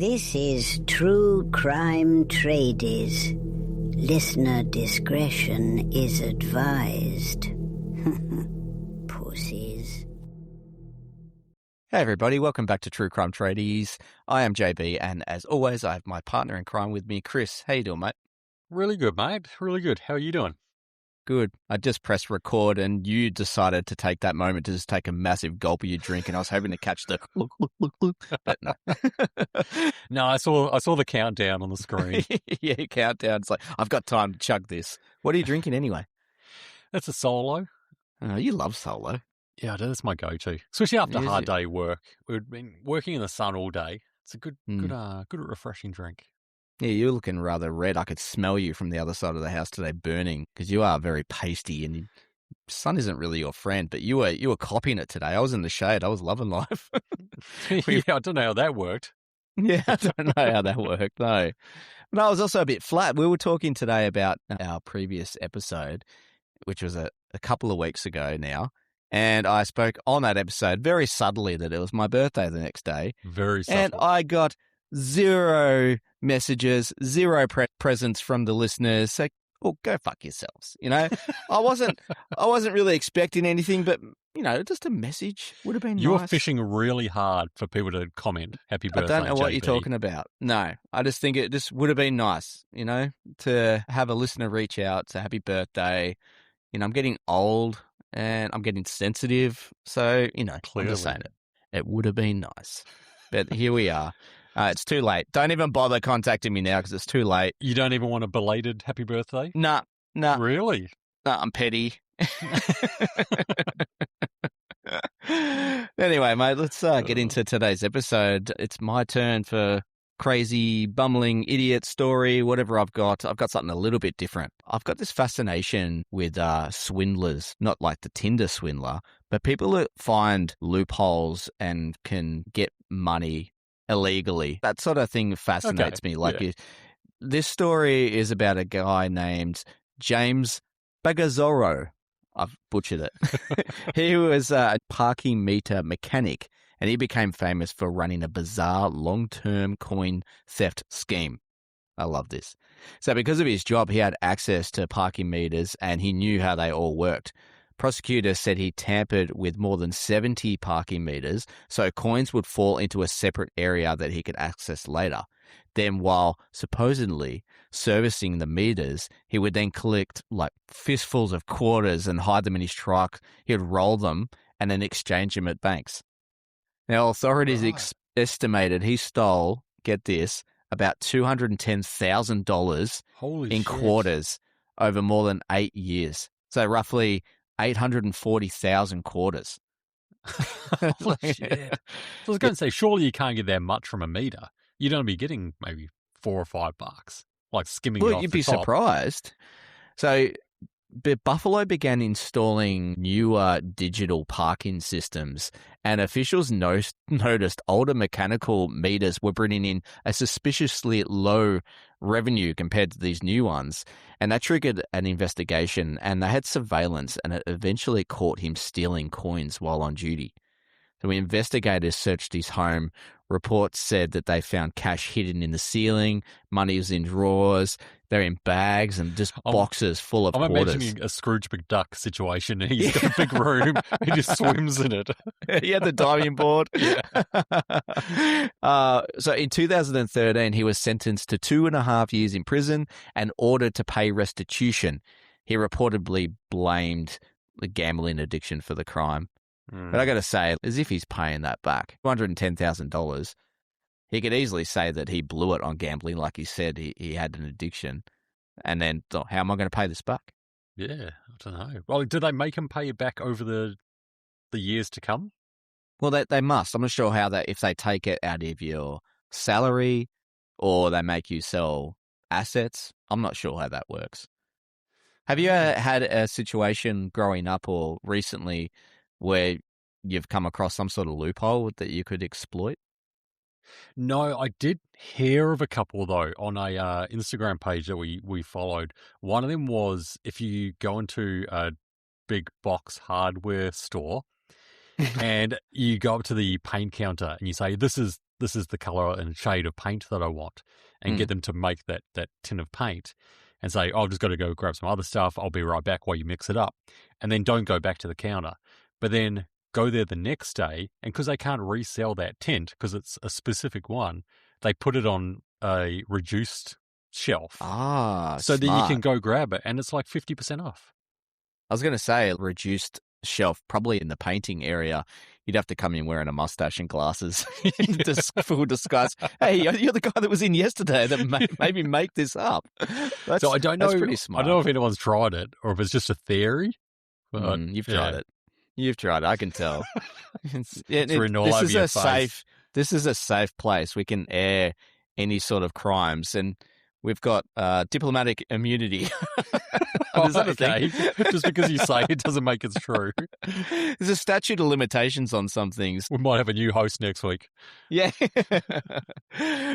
This is True Crime Tradies. Listener discretion is advised. Pussies. Hey everybody, welcome back to True Crime Tradies. I am JB, and as always, I have my partner in crime with me, Chris. How you doing, mate? Really good, mate. Really good. How are you doing? Good. I just pressed record, and you decided to take that moment to just take a massive gulp of your drink, and I was hoping to catch the look, but no. No, I saw the countdown on the screen. Yeah, countdown. It's like, I've got time to chug this. What are you drinking anyway? That's a solo. Oh, you love solo. Yeah, that's my go-to, especially after a Is hard it? day work. We've been working in the sun all day. It's a good refreshing drink. Yeah, you're looking rather red. I could smell you from the other side of the house today burning because you are very pasty and sun isn't really your friend, but you were copying it today. I was in the shade. I was loving life. Yeah, I don't know how that worked. Yeah, I don't know how that worked, no. But I was also a bit flat. We were talking today about our previous episode, which was a couple of weeks ago now, and I spoke on that episode very subtly that it was my birthday the next day. Very subtle. And I got 0 messages, 0 presents from the listeners. So, oh, go fuck yourselves. You know, I wasn't really expecting anything, but you know, just a message would have been You nice. were fishing really hard for people to comment "Happy Birthday." I don't know what JB. you're talking about. No, I just think it just would have been nice, you know, to have a listener reach out to happy birthday. You know, I'm getting old and I'm getting sensitive, so you know, I'm just saying it would have been nice. But here we are. It's too late. Don't even bother contacting me now because it's too late. You don't even want a belated happy birthday? Nah. Really? Nah, I'm petty. Anyway, mate, let's get into today's episode. It's my turn for crazy, bumbling, idiot story, whatever I've got. I've got something a little bit different. I've got this fascination with swindlers, not like the Tinder swindler, but people that find loopholes and can get money illegally. That sort of thing fascinates me. Like, this story is about a guy named James Bagazzoro. I've butchered it. He was a parking meter mechanic, and he became famous for running a bizarre long-term coin theft scheme. I love this. So because of his job, he had access to parking meters, and he knew how they all worked. Prosecutors said he tampered with more than 70 parking meters, so coins would fall into a separate area that he could access later. Then, while supposedly servicing the meters, he would then collect like fistfuls of quarters and hide them in his truck. He would roll them and then exchange them at banks. Now, authorities estimated he stole, get this, about $210,000 in quarters over more than 8 years. So roughly 840,000 quarters. Holy shit. So I was going to say, surely you can't get that much from a meter. You'd only be getting maybe $4 or $5, like skimming it off the top. You'd be surprised. So Buffalo began installing newer digital parking systems, and officials noticed older mechanical meters were bringing in a suspiciously low revenue compared to these new ones. And that triggered an investigation, and they had surveillance, and it eventually caught him stealing coins while on duty. So when investigators searched his home, reports said that they found cash hidden in the ceiling, money was in drawers, they're in bags and just boxes full of quarters. I'm imagining a Scrooge McDuck situation. He's got a big room, he just swims in it. He had the diving board. So in 2013, he was sentenced to 2.5 years in prison and ordered to pay restitution. He reportedly blamed the gambling addiction for the crime. But I got to say, as if he's paying that back, $210,000, he could easily say that he blew it on gambling, like he said he had an addiction. And then, how am I going to pay this back? Yeah, I don't know. Well, do they make him pay it back over the years to come? Well, they must. I'm not sure how if they take it out of your salary or they make you sell assets. I'm not sure how that works. Have you had a situation growing up or recently where you've come across some sort of loophole that you could exploit? No, I did hear of a couple, though, on a Instagram page that we followed. One of them was if you go into a big box hardware store and you go up to the paint counter and you say, this is this is the color and shade of paint that I want, and get them to make that tin of paint, and say, I've just got to go grab some other stuff. I'll be right back while you mix it up, and then don't go back to the counter, but then go there the next day, and because they can't resell that tint because it's a specific one, they put it on a reduced shelf. So that you can go grab it, and it's like 50% off. I was going to say reduced shelf, probably in the painting area. You'd have to come in wearing a mustache and glasses. Full disguise. Hey, you're the guy that was in yesterday that maybe make this up. So I don't know. That's pretty smart. I don't know if anyone's tried it or if it's just a theory. But, you've tried it. You've tried it. I can tell. This is a safe place. We can air any sort of crimes, and we've got diplomatic immunity. Is that a thing? Just because you say it doesn't make it true. There's a statute of limitations on some things. We might have a new host next week. Yeah.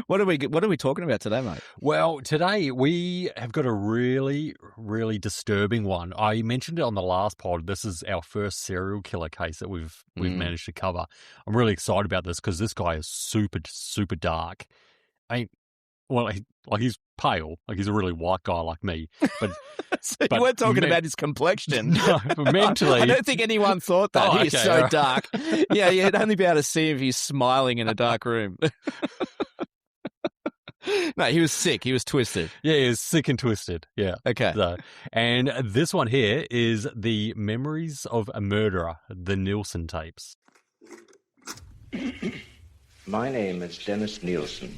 What are we talking about today, mate? Well, today we have got a really, really disturbing one. I mentioned it on the last pod. This is our first serial killer case that we've managed to cover. I'm really excited about this because this guy is super, super dark. He's pale, like he's a really white guy like me. But, so you weren't talking about his complexion. No, but mentally. I don't think anyone thought that. Oh, He's okay, so right. dark. Yeah, you'd only be able to see if he's smiling in a dark room. No, he was sick. He was twisted. Yeah, he was sick and twisted. Yeah. Okay. And this one here is The Memories of a Murderer, the Nilsen tapes. My name is Dennis Nilsen.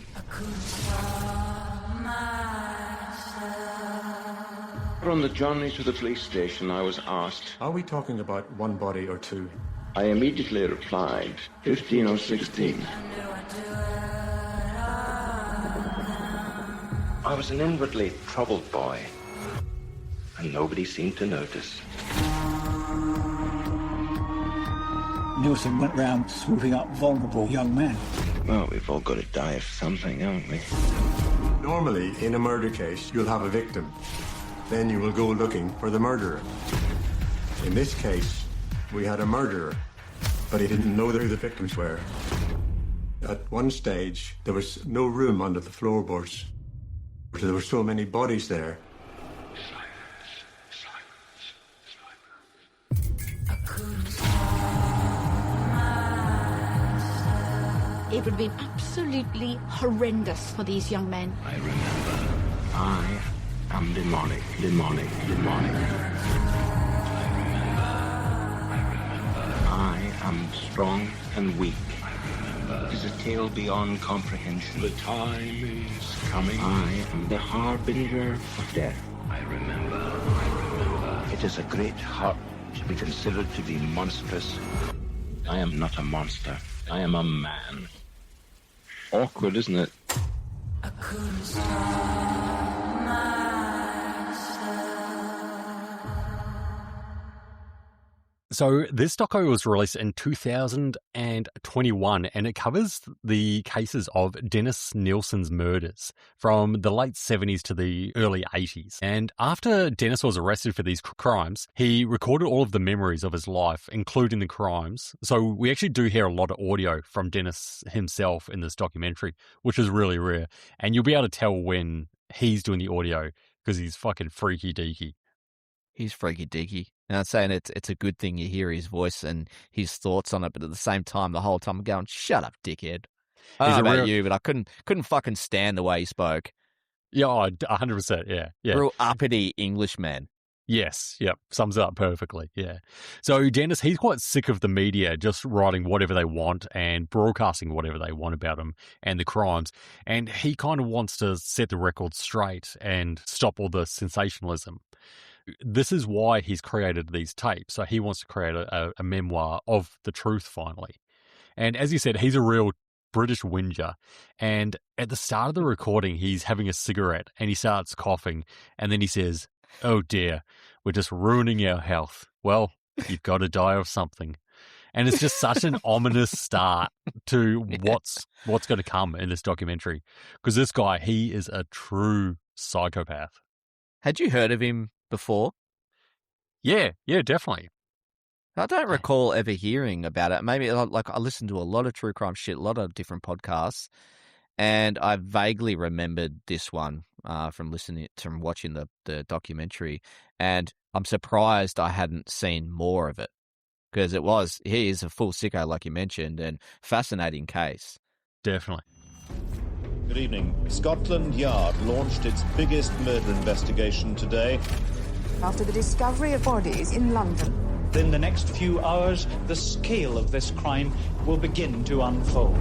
On the journey to the police station, I was asked, are we talking about one body or two? I immediately replied, 15 or 16. I was an inwardly troubled boy, and nobody seemed to notice. Nilsen went round swooping up vulnerable young men. Well, we've all got to die of something, haven't we? Normally, in a murder case, you'll have a victim. Then you will go looking for the murderer. In this case, we had a murderer, but he didn't know who the victims were. At one stage, there was no room under the floorboards. There were so many bodies there. It would have been absolutely horrendous for these young men. I remember. I am demonic. I remember. I am strong and weak. It is a tale beyond comprehension. The time is coming. I am the harbinger of death. I remember. It is a great hurt to be considered to be monstrous. I am not a monster. I am a man. Awkward, isn't it? I couldn't stop myself. So this doco was released in 2021, and it covers the cases of Dennis Nilsen's murders from the late 70s to the early 80s. And after Dennis was arrested for these crimes, he recorded all of the memories of his life, including the crimes. So we actually do hear a lot of audio from Dennis himself in this documentary, which is really rare. And you'll be able to tell when he's doing the audio because he's fucking freaky deaky. He's freaky deaky. And I'm saying it's a good thing you hear his voice and his thoughts on it, but at the same time, the whole time I'm going, shut up, dickhead. I don't know about you, but I couldn't fucking stand the way he spoke. Yeah, 100%, yeah. Real uppity Englishman. Yes, yep, sums it up perfectly, yeah. So Dennis, he's quite sick of the media just writing whatever they want and broadcasting whatever they want about him and the crimes, and he kind of wants to set the record straight and stop all the sensationalism. This is why he's created these tapes. So he wants to create a memoir of the truth finally. And as you said, he's a real British whinger. And at the start of the recording, he's having a cigarette and he starts coughing. And then he says, "Oh dear, we're just ruining our health. Well, you've got to die of something." And it's just such an ominous start to what's going to come in this documentary. Because this guy, he is a true psychopath. Had you heard of him before? Yeah, definitely. I don't recall ever hearing about it. Maybe like I listened to a lot of true crime shit, a lot of different podcasts, and I vaguely remembered this one from watching the documentary, and I'm surprised I hadn't seen more of it because he is a full sicko, like you mentioned, and fascinating case. Definitely. Good evening. Scotland Yard launched its biggest murder investigation today. After the discovery of bodies in London. In the next few hours, the scale of this crime will begin to unfold.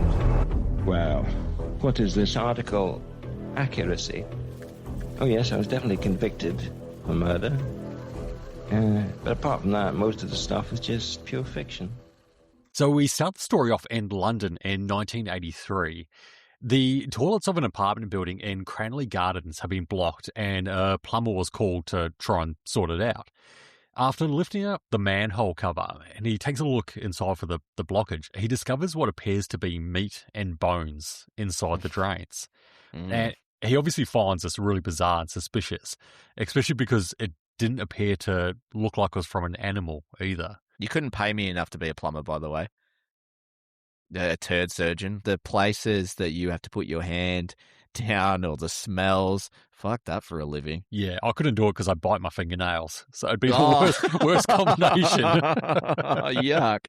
Well, what is this article? Accuracy. Oh yes, I was definitely convicted for murder. But apart from that, most of the stuff is just pure fiction. So we start the story off in London in 1983. The toilets of an apartment building in Cranley Gardens have been blocked and a plumber was called to try and sort it out. After lifting up the manhole cover and he takes a look inside for the blockage, he discovers what appears to be meat and bones inside the drains. And he obviously finds this really bizarre and suspicious, especially because it didn't appear to look like it was from an animal either. You couldn't pay me enough to be a plumber, by the way. A turd surgeon. The places that you have to put your hand down or the smells. Fuck that for a living. Yeah, I couldn't do it because I bite my fingernails. So it'd be the worst combination. Yuck.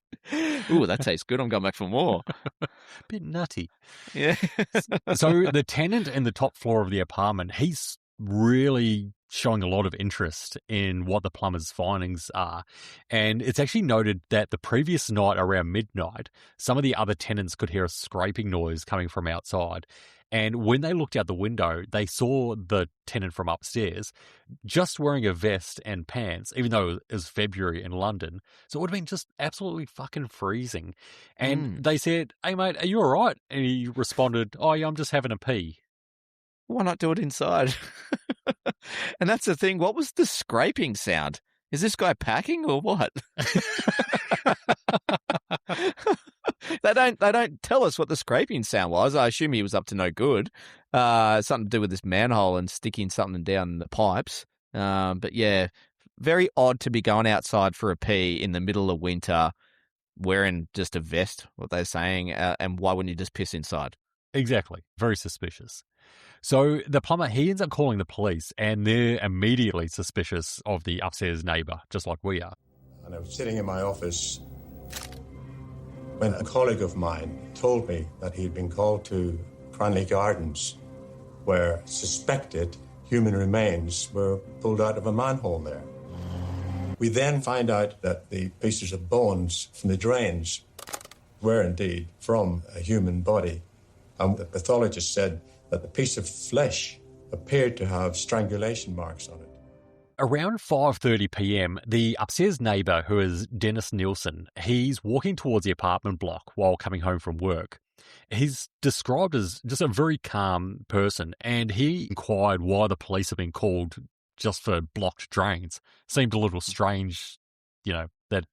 Ooh, that tastes good. I'm going back for more. Bit nutty. Yeah. So the tenant in the top floor of the apartment, he's really showing a lot of interest in what the plumber's findings are. And it's actually noted that the previous night around midnight, some of the other tenants could hear a scraping noise coming from outside. And when they looked out the window, they saw the tenant from upstairs just wearing a vest and pants, even though it was February in London. So it would have been just absolutely fucking freezing. And they said, "Hey, mate, are you all right?" And he responded, "Oh, yeah, I'm just having a pee." Why not do it inside? And that's the thing. What was the scraping sound? Is this guy packing or what? They don't tell us what the scraping sound was. I assume he was up to no good. Something to do with this manhole and sticking something down the pipes. But yeah, very odd to be going outside for a pee in the middle of winter, wearing just a vest, what they're saying, and why wouldn't you just piss inside? Exactly. Very suspicious. So the plumber, he ends up calling the police, and they're immediately suspicious of the upstairs neighbour, just like we are. And I was sitting in my office when a colleague of mine told me that he'd been called to Cranley Gardens, where suspected human remains were pulled out of a manhole there. We then find out that the pieces of bones from the drains were indeed from a human body. And the pathologist said that the piece of flesh appeared to have strangulation marks on it. Around 5:30 p.m, the upstairs neighbour, who is Dennis Nilsen, he's walking towards the apartment block while coming home from work. He's described as just a very calm person, and he inquired why the police have been called just for blocked drains. Seemed a little strange, that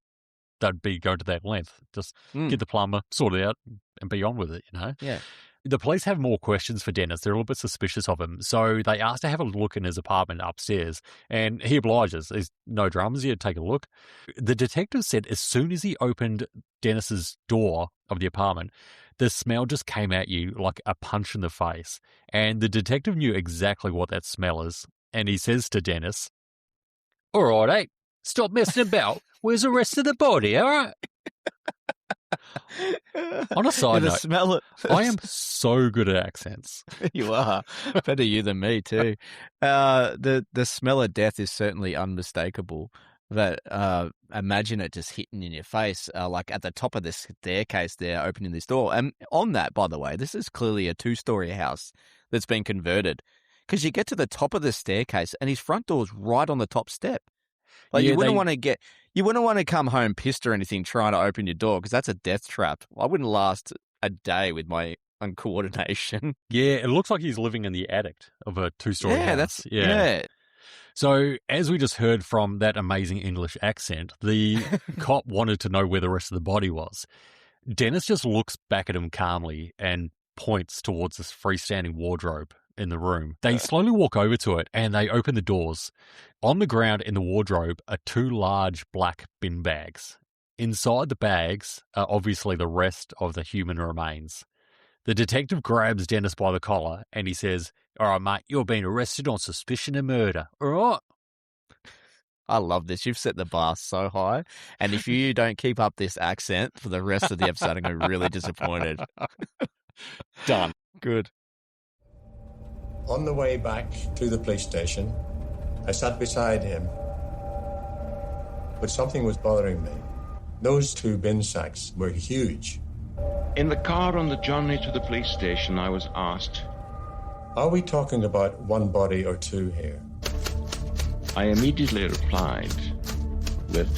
they'd be going to that length. Just get the plumber, sort it out, and be on with it, Yeah. The police have more questions for Dennis. They're a little bit suspicious of him. So they asked to have a look in his apartment upstairs, and he obliges. There's no dramas here. Take a look. The detective said as soon as he opened Dennis's door of the apartment, the smell just came at you like a punch in the face. And the detective knew exactly what that smell is. And he says to Dennis, "All right, hey, stop messing about. Where's the rest of the body, all right?" On a side note, smell it. I am so good at accents. You are. Better you than me, too. The smell of death is certainly unmistakable. But imagine it just hitting in your face, like at the top of this staircase there, opening this door. And on that, by the way, this is clearly a 2-story house that's been converted. Because you get to the top of the staircase and his front door's right on the top step. Like you wouldn't want to come home pissed or anything trying to open your door because that's a death trap. I wouldn't last a day with my uncoordination. Yeah, it looks like he's living in the attic of a 2-story house. Yeah. So as we just heard from that amazing English accent, the cop wanted to know where the rest of the body was. Dennis just looks back at him calmly and points towards this freestanding wardrobe in the room. They slowly walk over to it and they open the doors. On the ground in the wardrobe are 2 large black bin bags. Inside the bags are obviously the rest of the human remains. The detective grabs Dennis by the collar and he says, "All right, mate, you're being arrested on suspicion of murder, all right?" I love this. You've set the bar so high. And if you don't keep up this accent for the rest of the episode, I'm going to be really disappointed. Done. Good. On the way back to the police station, I sat beside him, but something was bothering me. Those two bin sacks were huge. In the car on the journey to the police station, I was asked, "Are we talking about one body or two here?" I immediately replied with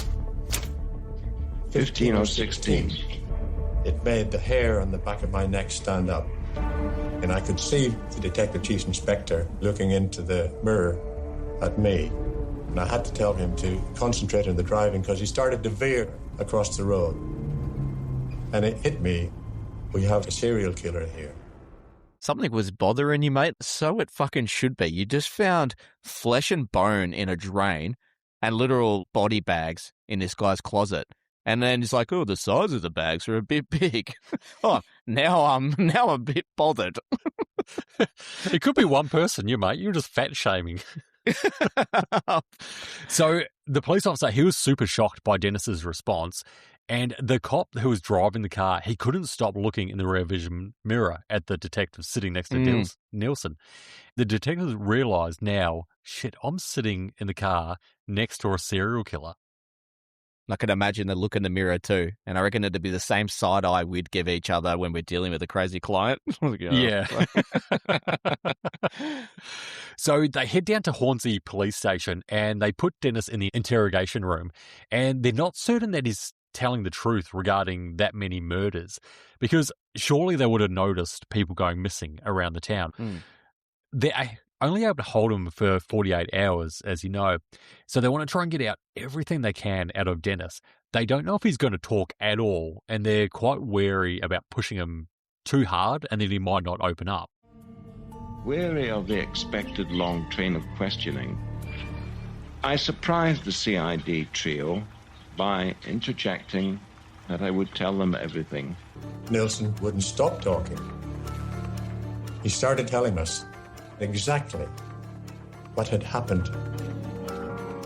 15 or 16. It made the hair on the back of my neck stand up. And I could see the Detective Chief Inspector looking into the mirror at me. And I had to tell him to concentrate on the driving because he started to veer across the road. And it hit me, we have a serial killer here. Something was bothering you, mate. So it fucking should be. You just found flesh and bone in a drain and literal body bags in this guy's closet. And then he's like, "Oh, the size of the bags are a bit big." Oh, now I'm a bit bothered. It could be one person, you mate. You're just fat shaming. So the police officer, he was super shocked by Dennis's response. And the cop who was driving the car, he couldn't stop looking in the rear vision mirror at the detective sitting next to Nilsen. The detectives realised now, shit, I'm sitting in the car next to a serial killer. I can imagine the look in the mirror too. And I reckon it'd be the same side eye we'd give each other when we're dealing with a crazy client. Yeah. So they head down to Hornsey police station and they put Dennis in the interrogation room. And they're not certain that he's telling the truth regarding that many murders, because surely they would have noticed people going missing around the town. They're only able to hold him for 48 hours, as you know, so they want to try and get out everything they can out of Dennis. They don't know if he's going to talk at all, and they're quite wary about pushing him too hard and then he might not open up. Wary of the expected long train of questioning, I surprised the CID trio by interjecting that I would tell them everything. Nilsen wouldn't stop talking. He started telling us exactly what had happened.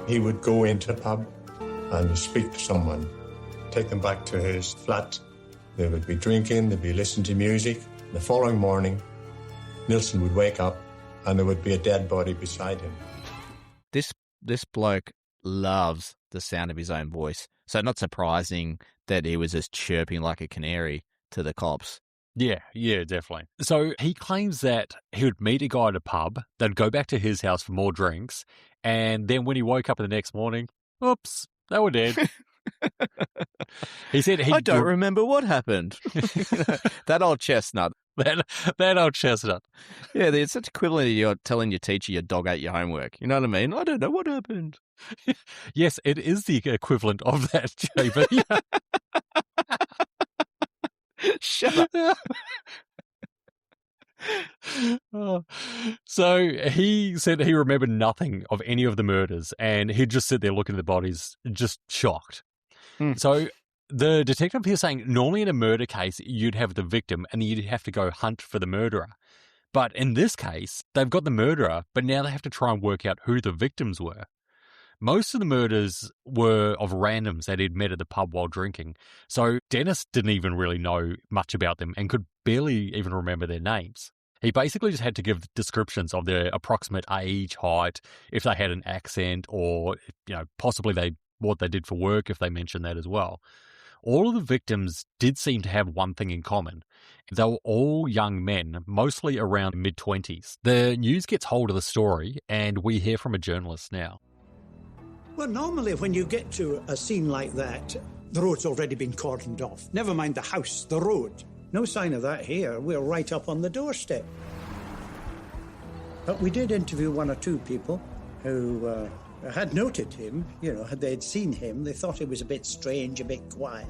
He would go into a pub and speak to someone, take them back to his flat. They would be drinking, they'd be listening to music. The following morning, Nilsen would wake up and there would be a dead body beside him. This bloke loves the sound of his own voice. So not surprising that he was just chirping like a canary to the cops. Yeah, definitely. So he claims that he would meet a guy at a pub, they'd go back to his house for more drinks, and then when he woke up the next morning, oops, they were dead. He said I don't remember what happened. That old chestnut. That old chestnut. Yeah, it's such equivalent to you're telling your teacher your dog ate your homework. You know what I mean? I don't know what happened. Yes, it is the equivalent of that, JB. Shut up. So he said he remembered nothing of any of the murders and he'd just sit there looking at the bodies, just shocked. So the detective here saying normally in a murder case, you'd have the victim and you'd have to go hunt for the murderer. But in this case, they've got the murderer, but now they have to try and work out who the victims were. Most of the murders were of randoms that he'd met at the pub while drinking. So Dennis didn't even really know much about them and could barely even remember their names. He basically just had to give descriptions of their approximate age, height, if they had an accent, or possibly what they did for work, if they mentioned that as well. All of the victims did seem to have one thing in common. They were all young men, mostly around mid-20s. The news gets hold of the story, and we hear from a journalist now. Well, normally when you get to a scene like that, the road's already been cordoned off. Never mind the house, the road. No sign of that here. We're right up on the doorstep. But we did interview one or two people who had noted him. They'd seen him. They thought it was a bit strange, a bit quiet.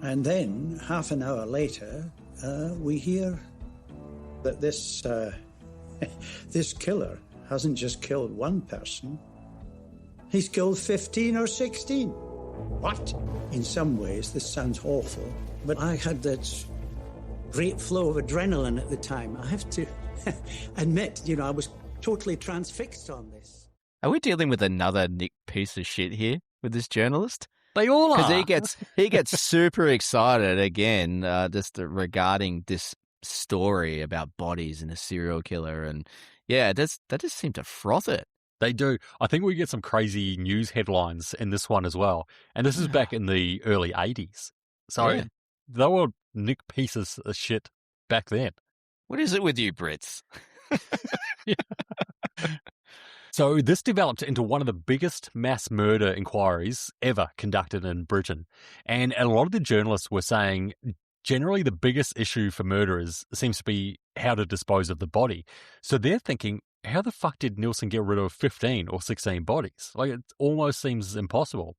And then, half an hour later, we hear that this killer hasn't just killed one person. He's killed 15 or 16. what? In some ways, this sounds awful, but I had that great flow of adrenaline at the time. I have to admit, I was totally transfixed on this. Are we dealing with another Nick piece of shit here with this journalist? They all are. Because he gets super excited again, just regarding this story about bodies and a serial killer, and that just seemed to froth it. They do. I think we get some crazy news headlines in this one as well, and this is back in the early 80s. So they were Nick pieces of shit back then. What is it with you Brits? So this developed into one of the biggest mass murder inquiries ever conducted in Britain. And a lot of the journalists were saying generally the biggest issue for murderers seems to be how to dispose of the body. So they're thinking, how the fuck did Nilsen get rid of 15 or 16 bodies? Like, it almost seems impossible.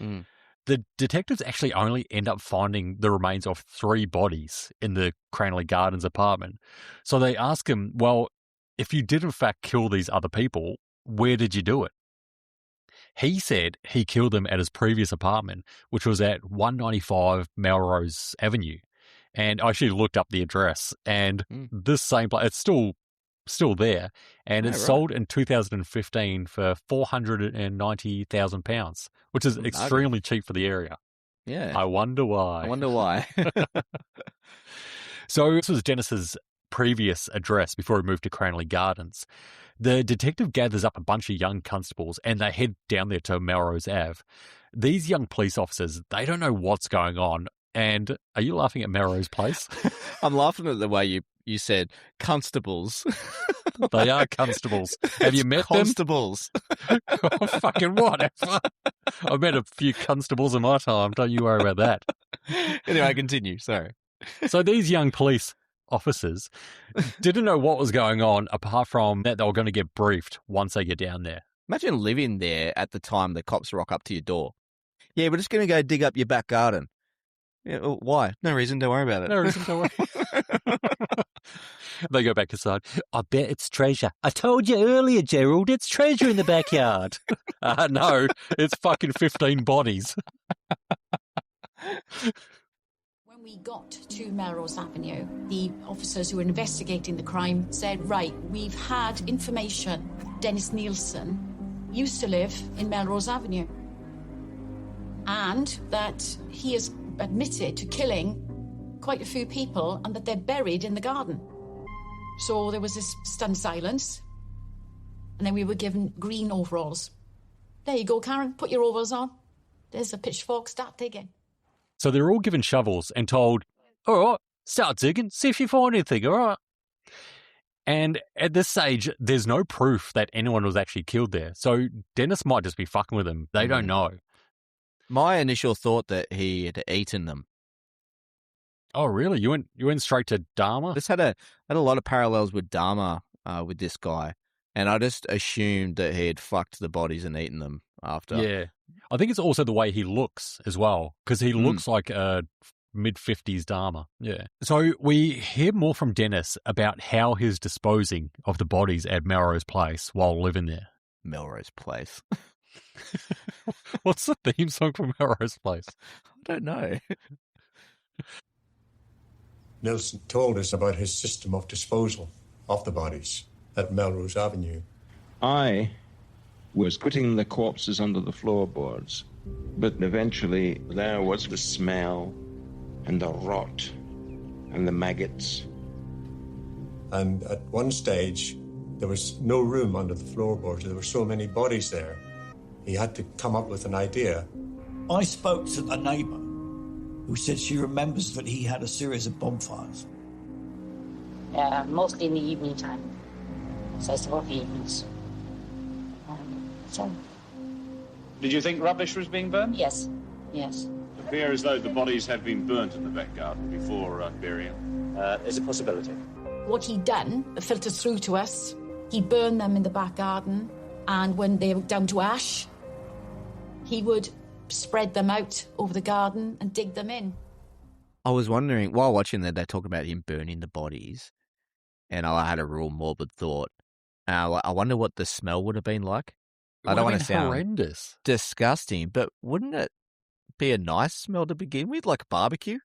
Mm. The detectives actually only end up finding the remains of 3 bodies in the Cranley Gardens apartment. So they ask him, well, if you did in fact kill these other people, where did you do it? He said he killed them at his previous apartment, which was at 195 Melrose Avenue. And I actually looked up the address, and this same place, it's still there, and it's sold in 2015 for £490,000, which is extremely cheap for the area. Yeah. I wonder why. So this was Dennis's previous address before he moved to Cranley Gardens. The detective gathers up a bunch of young constables and they head down there to Melrose Ave. These young police officers, they don't know what's going on. And are you laughing at Melrose Place? I'm laughing at the way you said constables. They are constables. Have you met constables? Oh, fucking whatever. I've met a few constables in my time. Don't you worry about that. Anyway, continue. Sorry. So these young police officers didn't know what was going on apart from that they were going to get briefed once they get down there. Imagine living there at the time the cops rock up to your door. Yeah, we're just going to go dig up your back garden. Yeah, well, why? No reason. Don't worry about it. No reason. Don't worry. They go back inside. I bet it's treasure. I told you earlier, Gerald, it's treasure in the backyard. No, it's fucking 15 bodies. When we got to Melrose Avenue, the officers who were investigating the crime said, right, we've had information. Dennis Nilsen used to live in Melrose Avenue, and that he has admitted to killing quite a few people and that they're buried in the garden. So there was this stunned silence, and then we were given green overalls. There you go, Karen, put your overalls on. There's a pitchfork, start digging. So they're all given shovels and told, all right, start digging, see if you find anything, all right? And at this stage, there's no proof that anyone was actually killed there. So Dennis might just be fucking with them. They don't know. My initial thought that he had eaten them. Oh, really? You went straight to Dharma? This had a lot of parallels with Dharma with this guy, and I just assumed that he had fucked the bodies and eaten them after. Yeah. I think it's also the way he looks as well, because he looks like a mid-50s Dharma. Yeah. So we hear more from Dennis about how he's disposing of the bodies at Melrose Place while living there. Melrose Place. What's the theme song for Melrose Place? I don't know. Nilsen told us about his system of disposal of the bodies at Melrose Avenue. I was putting the corpses under the floorboards, but eventually there was the smell and the rot and the maggots. And at one stage, there was no room under the floorboards. There were so many bodies there. He had to come up with an idea. I spoke to a neighbour who said she remembers that he had a series of bonfires. Mostly in the evening time. Festival of evenings. Did you think rubbish was being burned? Yes. It appears as though the bodies had been burnt in the back garden before burial. There's a possibility. What he'd done filters through to us. He burned them in the back garden, and when they were down to ash, he would spread them out over the garden and dig them in. I was wondering, while watching that, they talk about him burning the bodies, and I had a real morbid thought. I wonder what the smell would have been like. I don't want to sound horrendous, disgusting, but wouldn't it be a nice smell to begin with, like barbecue?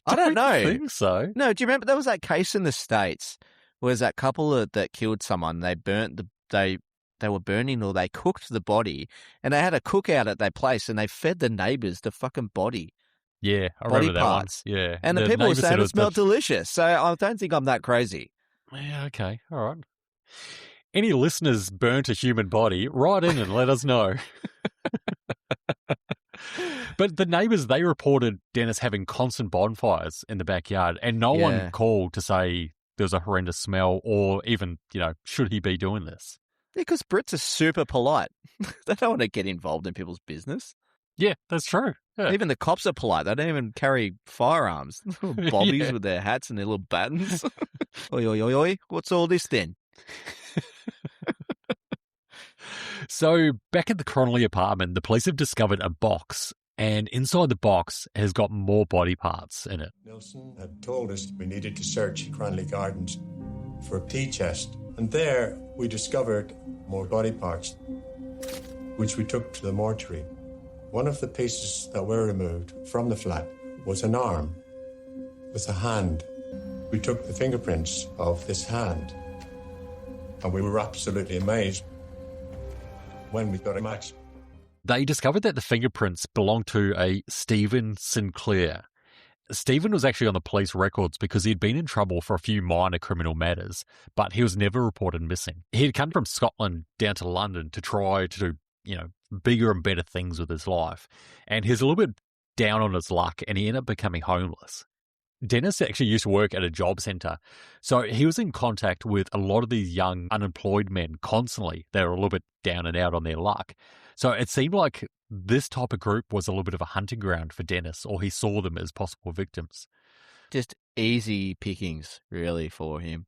I don't know. think so. No, do you remember there was that case in the States where there's that couple that killed someone? They burnt they were burning or they cooked the body, and they had a cookout at their place, and they fed the neighbours the fucking body. Yeah, I body remember parts. that one. Yeah. And the people were neighbour said saying it smelled delicious, so I don't think I'm that crazy. Yeah, okay. All right. Any listeners burnt a human body, write in and let us know. But the neighbours, they reported Dennis having constant bonfires in the backyard, and no one called to say there was a horrendous smell or even, should he be doing this? Yeah, because Brits are super polite. They don't want to get involved in people's business. Yeah, that's true. Yeah. Even the cops are polite. They don't even carry firearms. Little bobbies with their hats and their little batons. Oi, oi, oi, oi. What's all this then? So back at the Cronley apartment, the police have discovered a box, and inside the box has got more body parts in it. Nilsen had told us we needed to search Cranley Gardens for a pea chest, and there we discovered more body parts, which we took to the mortuary. One of the pieces that were removed from the flat was an arm with a hand. We took the fingerprints of this hand, and we were absolutely amazed when we got a match. They discovered that the fingerprints belonged to a Stephen Sinclair. Stephen was actually on the police records because he'd been in trouble for a few minor criminal matters, but he was never reported missing. He had come from Scotland down to London to try to do, bigger and better things with his life. And he's a little bit down on his luck, and he ended up becoming homeless. Dennis actually used to work at a job centre, so he was in contact with a lot of these young unemployed men constantly. They were a little bit down and out on their luck. So it seemed like this type of group was a little bit of a hunting ground for Dennis, or he saw them as possible victims. Just easy pickings, really, for him.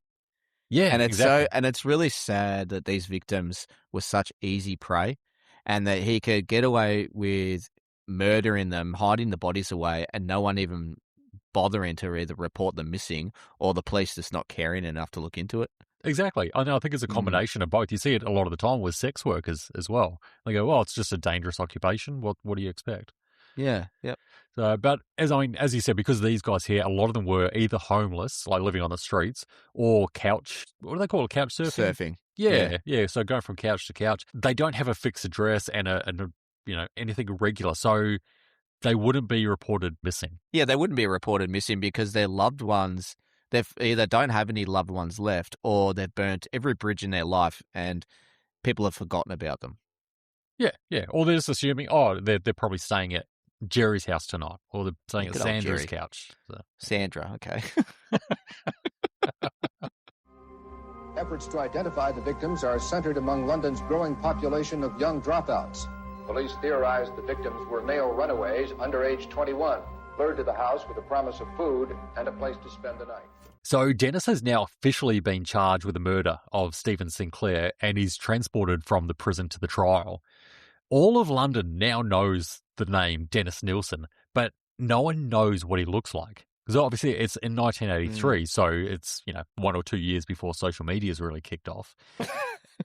Yeah, and it's exactly. and it's really sad that these victims were such easy prey, and that he could get away with murdering them, hiding the bodies away, and no one even bothering to either report them missing or the police just not caring enough to look into it. Exactly. I think it's a combination of both. You see it a lot of the time with sex workers as well. They go, well, it's just a dangerous occupation. What do you expect? Yeah, yep. So, but as you said, because these guys here, a lot of them were either homeless, like living on the streets, or what do they call it, couch surfing? Yeah. So going from couch to couch, they don't have a fixed address and anything irregular. So they wouldn't be reported missing. Yeah, they wouldn't be reported missing because their loved ones, they've either don't have any loved ones left, or they've burnt every bridge in their life and people have forgotten about them. Yeah. Or they're just assuming, they're probably staying at Jerry's house tonight, or they're staying at Sandra's couch. So. Sandra, okay. Efforts to identify the victims are centered among London's growing population of young dropouts. Police theorized the victims were male runaways under age 21, lured to the house with the promise of food and a place to spend the night. So Dennis has now officially been charged with the murder of Stephen Sinclair, and he's transported from the prison to the trial. All of London now knows the name Dennis Nilsen, but no one knows what he looks like. Because obviously it's in 1983, so it's 1 or 2 years before social media has really kicked off.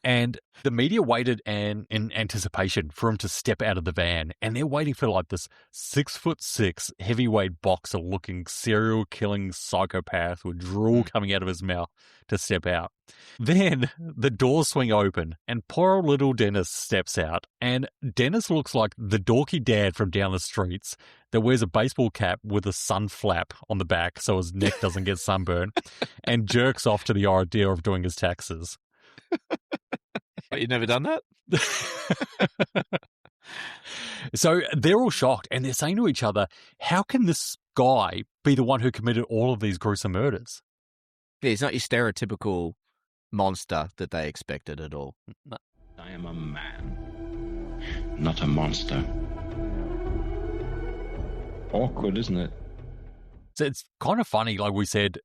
And the media waited in anticipation for him to step out of the van, and they're waiting for like this 6'6" heavyweight boxer looking serial killing psychopath with drool coming out of his mouth to step out. Then the doors swing open and poor old little Dennis steps out, and Dennis looks like the dorky dad from down the streets that wears a baseball cap with a sun flap on the back so his neck doesn't get sunburned and jerks off to the idea of doing his taxes. You've never done that? So they're all shocked, and they're saying to each other, how can this guy be the one who committed all of these gruesome murders? Yeah, he's not your stereotypical monster that they expected at all. No. I am a man, not a monster. Awkward, isn't it? So it's kind of funny, like we said,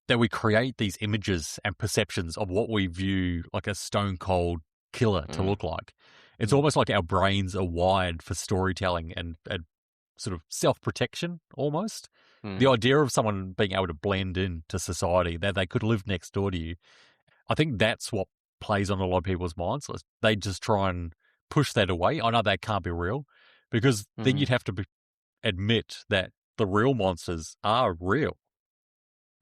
that we create these images and perceptions of what we view like a stone cold killer to look like. It's almost like our brains are wired for storytelling and sort of self-protection almost. The idea of someone being able to blend into society, that they could live next door to you, I think that's what plays on a lot of people's minds. They just try and push that away. I know that can't be real, because then you'd have to admit that the real monsters are real.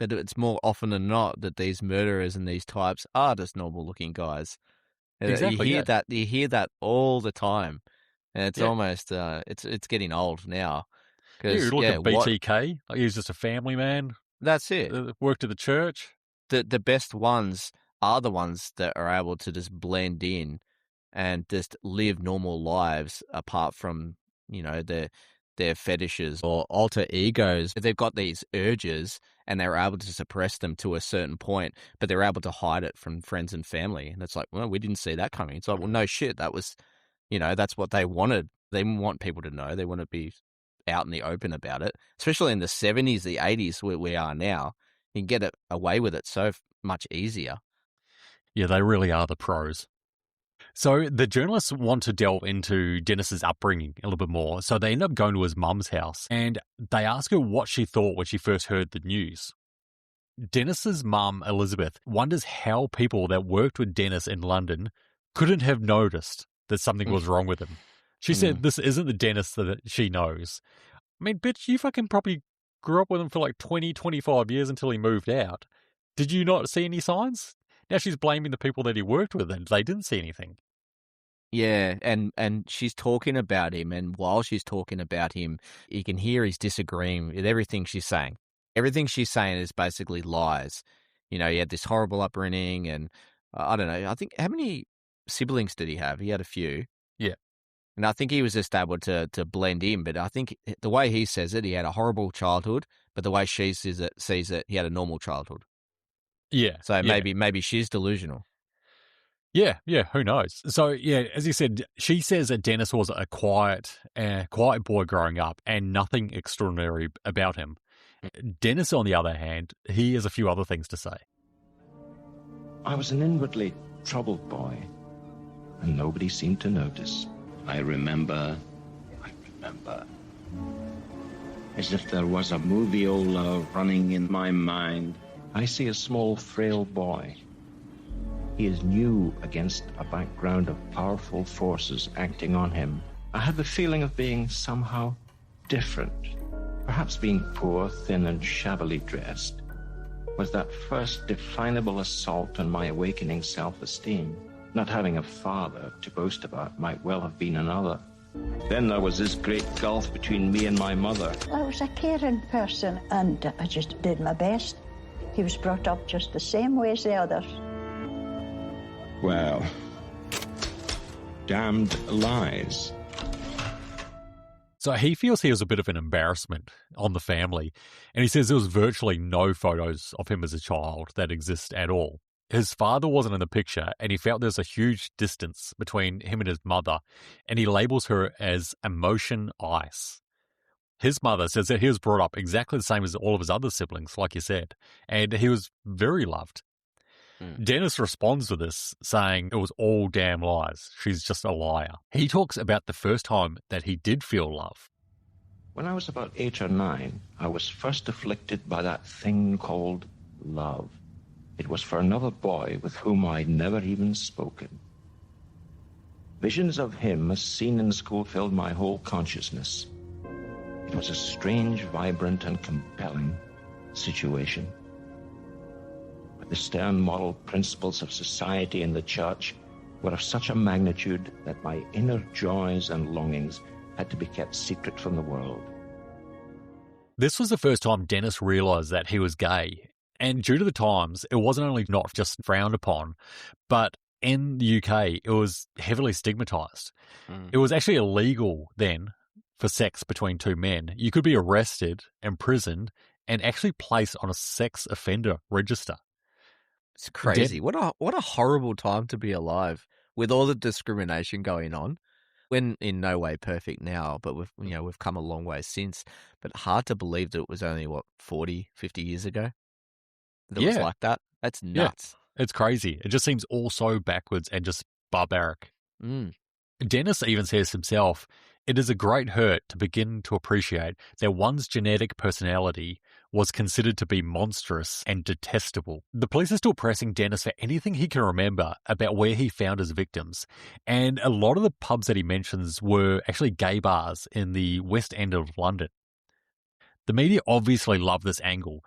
But it's more often than not that these murderers and these types are just normal-looking guys. Exactly, You hear that all the time, and it's almost it's getting old now. You look at BTK, like he was just a family man. That's it. Worked at the church. The best ones are the ones that are able to just blend in and just live normal lives apart from, their fetishes or alter egos. They've got these urges and they're able to suppress them to a certain point, but they're able to hide it from friends and family. And it's like, well, we didn't see that coming. It's like, well, no shit. That was, that's what they wanted. They want people to know. They want to be out in the open about it, especially in the 70s, the 80s where we are now. You can get away with it so much easier. Yeah, they really are the pros. So the journalists want to delve into Dennis's upbringing a little bit more. So they end up going to his mum's house and they ask her what she thought when she first heard the news. Dennis's mum, Elizabeth, wonders how people that worked with Dennis in London couldn't have noticed that something was wrong with him. She said this isn't the Dennis that she knows. I mean, bitch, you fucking probably grew up with him for like 20, 25 years until he moved out. Did you not see any signs? Now she's blaming the people that he worked with and they didn't see anything. Yeah, and she's talking about him, and while she's talking about him, you can hear he's disagreeing with everything she's saying. Everything she's saying is basically lies. He had this horrible upbringing, and I don't know, I think, how many siblings did he have? He had a few. Yeah. And I think he was just able to blend in, but I think the way he says it, he had a horrible childhood, but the way she sees it, he had a normal childhood. Yeah. So maybe she's delusional. Yeah, who knows? So, yeah, as you said, she says that Dennis was a quiet boy growing up and nothing extraordinary about him. Dennis, on the other hand, he has a few other things to say. I was an inwardly troubled boy, and nobody seemed to notice. I remember, as if there was a moviola running in my mind. I see a small, frail boy. He is new against a background of powerful forces acting on him. I had the feeling of being somehow different. Perhaps being poor, thin, and shabbily dressed was that first definable assault on my awakening self-esteem. Not having a father to boast about might well have been another. Then there was this great gulf between me and my mother. I was a caring person, and I just did my best. He was brought up just the same way as the others. Well, damned lies. So he feels he was a bit of an embarrassment on the family, and he says there was virtually no photos of him as a child that exist at all. His father wasn't in the picture, and he felt there's a huge distance between him and his mother, and he labels her as emotion ice. His mother says that he was brought up exactly the same as all of his other siblings, like you said, and he was very loved. Dennis responds to this, saying it was all damn lies. She's just a liar. He talks about the first time that he did feel love. When I was about 8 or 9, I was first afflicted by that thing called love. It was for another boy with whom I'd never even spoken. Visions of him as seen in school filled my whole consciousness. It was a strange, vibrant, and compelling situation. But the stern moral principles of society and the church were of such a magnitude that my inner joys and longings had to be kept secret from the world. This was the first time Dennis realised that he was gay. And due to the times, it wasn't only not just frowned upon, but in the UK, it was heavily stigmatised. It was actually illegal then for sex between two men. You could be arrested, imprisoned, and actually placed on a sex offender register. It's crazy. What a horrible time to be alive with all the discrimination going on. We're in no way perfect now, but we've come a long way since. But hard to believe that it was only 40, 50 years ago that it was like that. That's nuts. Yeah, it's crazy. It just seems all so backwards and just barbaric. Dennis even says himself, it is a great hurt to begin to appreciate that one's genetic personality was considered to be monstrous and detestable. The police are still pressing Dennis for anything he can remember about where he found his victims, and a lot of the pubs that he mentions were actually gay bars in the West End of London. The media obviously love this angle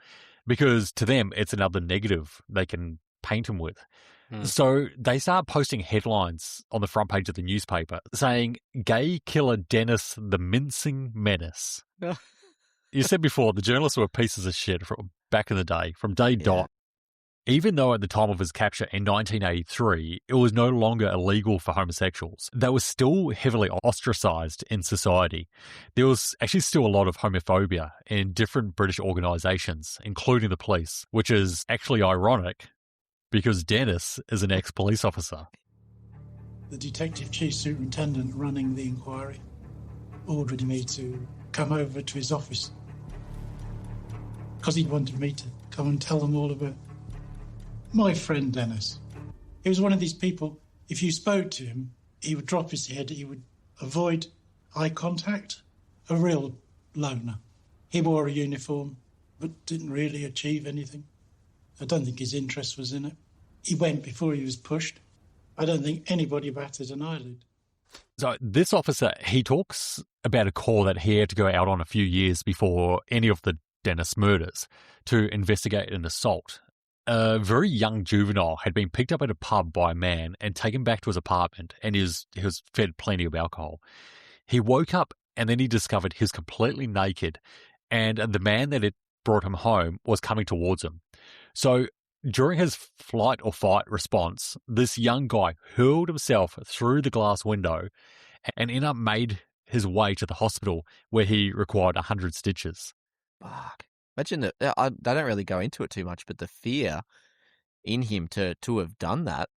because to them it's another negative they can paint him with. So they start posting headlines on the front page of the newspaper saying, "Gay killer Dennis the Mincing Menace." You said before, the journalists were pieces of shit from back in the day, from day dot. Even though at the time of his capture in 1983, it was no longer illegal for homosexuals, they were still heavily ostracised in society. There was actually still a lot of homophobia in different British organisations, including the police, which is actually ironic because Dennis is an ex-police officer. The detective chief superintendent running the inquiry ordered me to come over to his office because he wanted me to come and tell them all about my friend Dennis. He was one of these people, if you spoke to him, he would drop his head, he would avoid eye contact, a real loner. He wore a uniform, but didn't really achieve anything. I don't think his interest was in it. He went before he was pushed. I don't think anybody batted an eyelid. So this officer, he talks about a call that he had to go out on a few years before any of the Dennis murders to investigate an assault. A very young juvenile had been picked up at a pub by a man and taken back to his apartment, and he was fed plenty of alcohol. He woke up and then he discovered he was completely naked, and the man that had brought him home was coming towards him. So during his flight or fight response, this young guy hurled himself through the glass window and ended up made his way to the hospital where he required 100 stitches. Fuck. Imagine that. They don't really go into it too much, but the fear in him to have done that.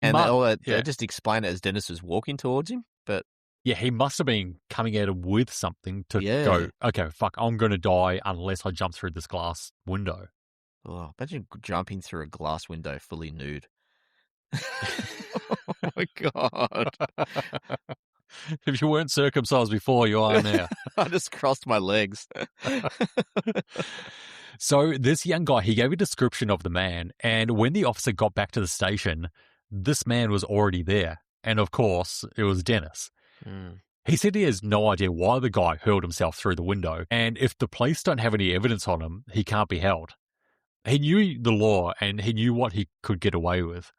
And they just explain it as Dennis was walking towards him. But yeah, he must have been coming at him with something to go, okay, fuck, I'm going to die unless I jump through this glass window. Oh, imagine jumping through a glass window fully nude. Oh, my God. If you weren't circumcised before, you are now. I just crossed my legs. So this young guy, he gave a description of the man, and when the officer got back to the station, this man was already there. And of course, it was Dennis. He said he has no idea why the guy hurled himself through the window, and if the police don't have any evidence on him, he can't be held. He knew the law, and he knew what he could get away with.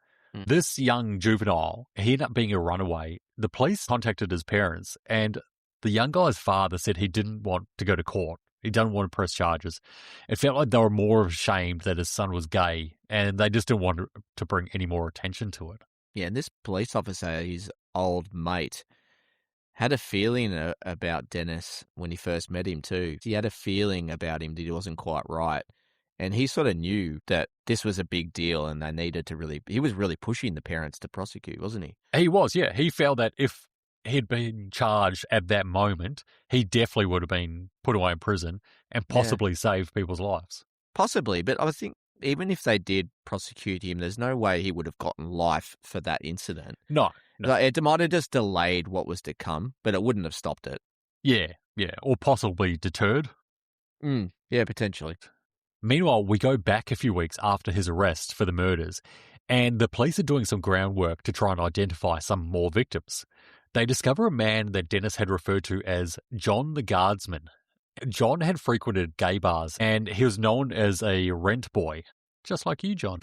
This young juvenile, he ended up being a runaway. The police contacted his parents, and the young guy's father said he didn't want to go to court. He didn't want to press charges. It felt like they were more ashamed that his son was gay, and they just didn't want to bring any more attention to it. Yeah, and this police officer, his old mate, had a feeling about Dennis when he first met him too. He had a feeling about him that he wasn't quite right. And he sort of knew that this was a big deal and they needed to he was really pushing the parents to prosecute, wasn't he? He was, yeah. He felt that if he'd been charged at that moment, he definitely would have been put away in prison and possibly saved people's lives. Possibly, but I think even if they did prosecute him, there's no way he would have gotten life for that incident. No. Like, it might have just delayed what was to come, but it wouldn't have stopped it. Yeah. Or possibly deterred. Yeah, potentially. Meanwhile, we go back a few weeks after his arrest for the murders, and the police are doing some groundwork to try and identify some more victims. They discover a man that Dennis had referred to as John the Guardsman. John had frequented gay bars, and he was known as a rent boy, just like you, John.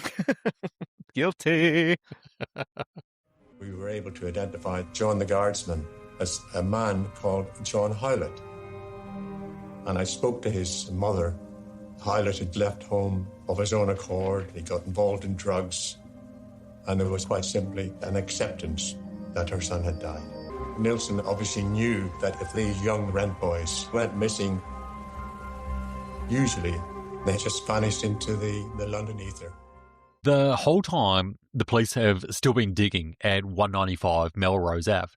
Guilty. We were able to identify John the Guardsman as a man called John Howlett. And I spoke to his mother. Howlett had left home of his own accord. He got involved in drugs. And it was quite simply an acceptance that her son had died. Nilsen obviously knew that if these young rent boys went missing, usually they just vanished into the London ether. The whole time, the police have still been digging at 195 Melrose Ave.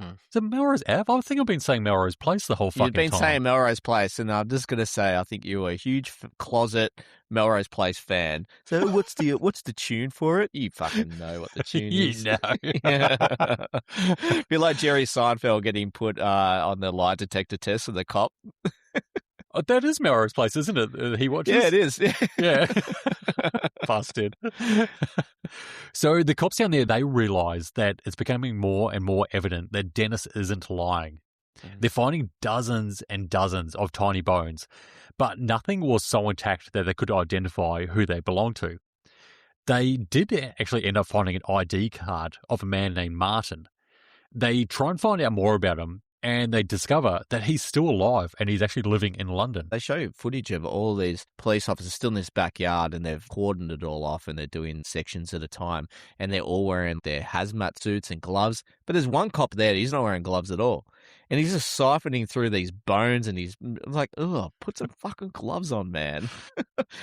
Is it Melrose Ave? I think I've been saying Melrose Place the whole fucking time. You've been saying Melrose Place, and I'm just going to say I think you were a huge closet Melrose Place fan. So what's the tune for it? You fucking know what the tune is. You know. Be like Jerry Seinfeld getting put on the lie detector test with the cop. Oh, that is Melrose Place, isn't it? He watches? Yeah, it is. Yeah. Busted. So the cops down there, they realise that it's becoming more and more evident that Dennis isn't lying. They're finding dozens and dozens of tiny bones, but nothing was so intact that they could identify who they belonged to. They did actually end up finding an ID card of a man named Martin. They try and find out more about him, and they discover that he's still alive and he's actually living in London. They show footage of all these police officers still in this backyard, and they've cordoned it all off, and they're doing sections at a time, and they're all wearing their hazmat suits and gloves. But there's one cop there, he's not wearing gloves at all. And he's just siphoning through these bones, and he's like, ugh, put some fucking gloves on, man.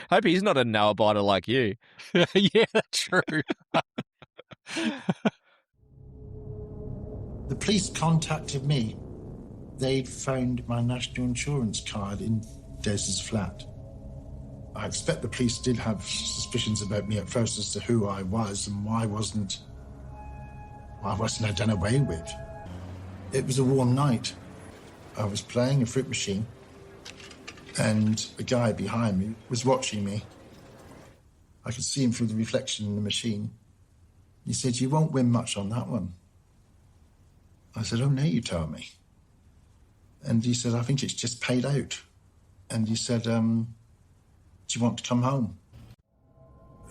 Hope he's not a nail-biter like you. Yeah, that's true. The police contacted me. They'd found my national insurance card in Des's flat. I expect the police did have suspicions about me at first as to who I was and why wasn't I done away with. It was a warm night. I was playing a fruit machine, and a guy behind me was watching me. I could see him through the reflection in the machine. He said, "You won't win much on that one." I said, "Oh, no, you told me." And he said, "I think it's just paid out." And he said, "Do you want to come home?"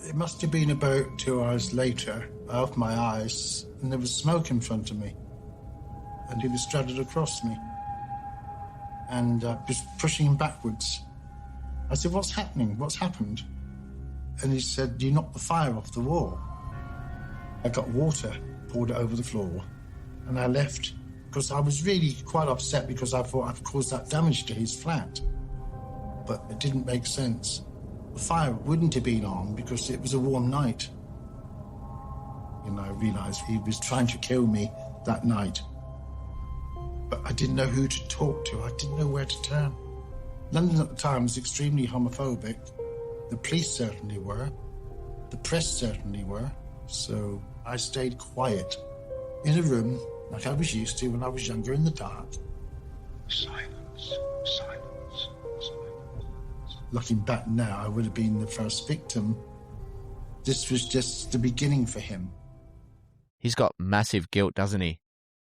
It must have been about 2 hours later. I opened my eyes, and there was smoke in front of me. And he was straddled across me. And I was pushing him backwards. I said, "What's happening? What's happened?" And he said, "You knocked the fire off the wall." I got water, poured it over the floor, and I left because I was really quite upset because I thought I'd caused that damage to his flat. But it didn't make sense. The fire wouldn't have been on because it was a warm night. And I realised he was trying to kill me that night. But I didn't know who to talk to. I didn't know where to turn. London at the time was extremely homophobic. The police certainly were. The press certainly were. So I stayed quiet in a room like I was used to when I was younger in the dark. Silence, silence, silence. Looking back now, I would have been the first victim. This was just the beginning for him. He's got massive guilt, doesn't he?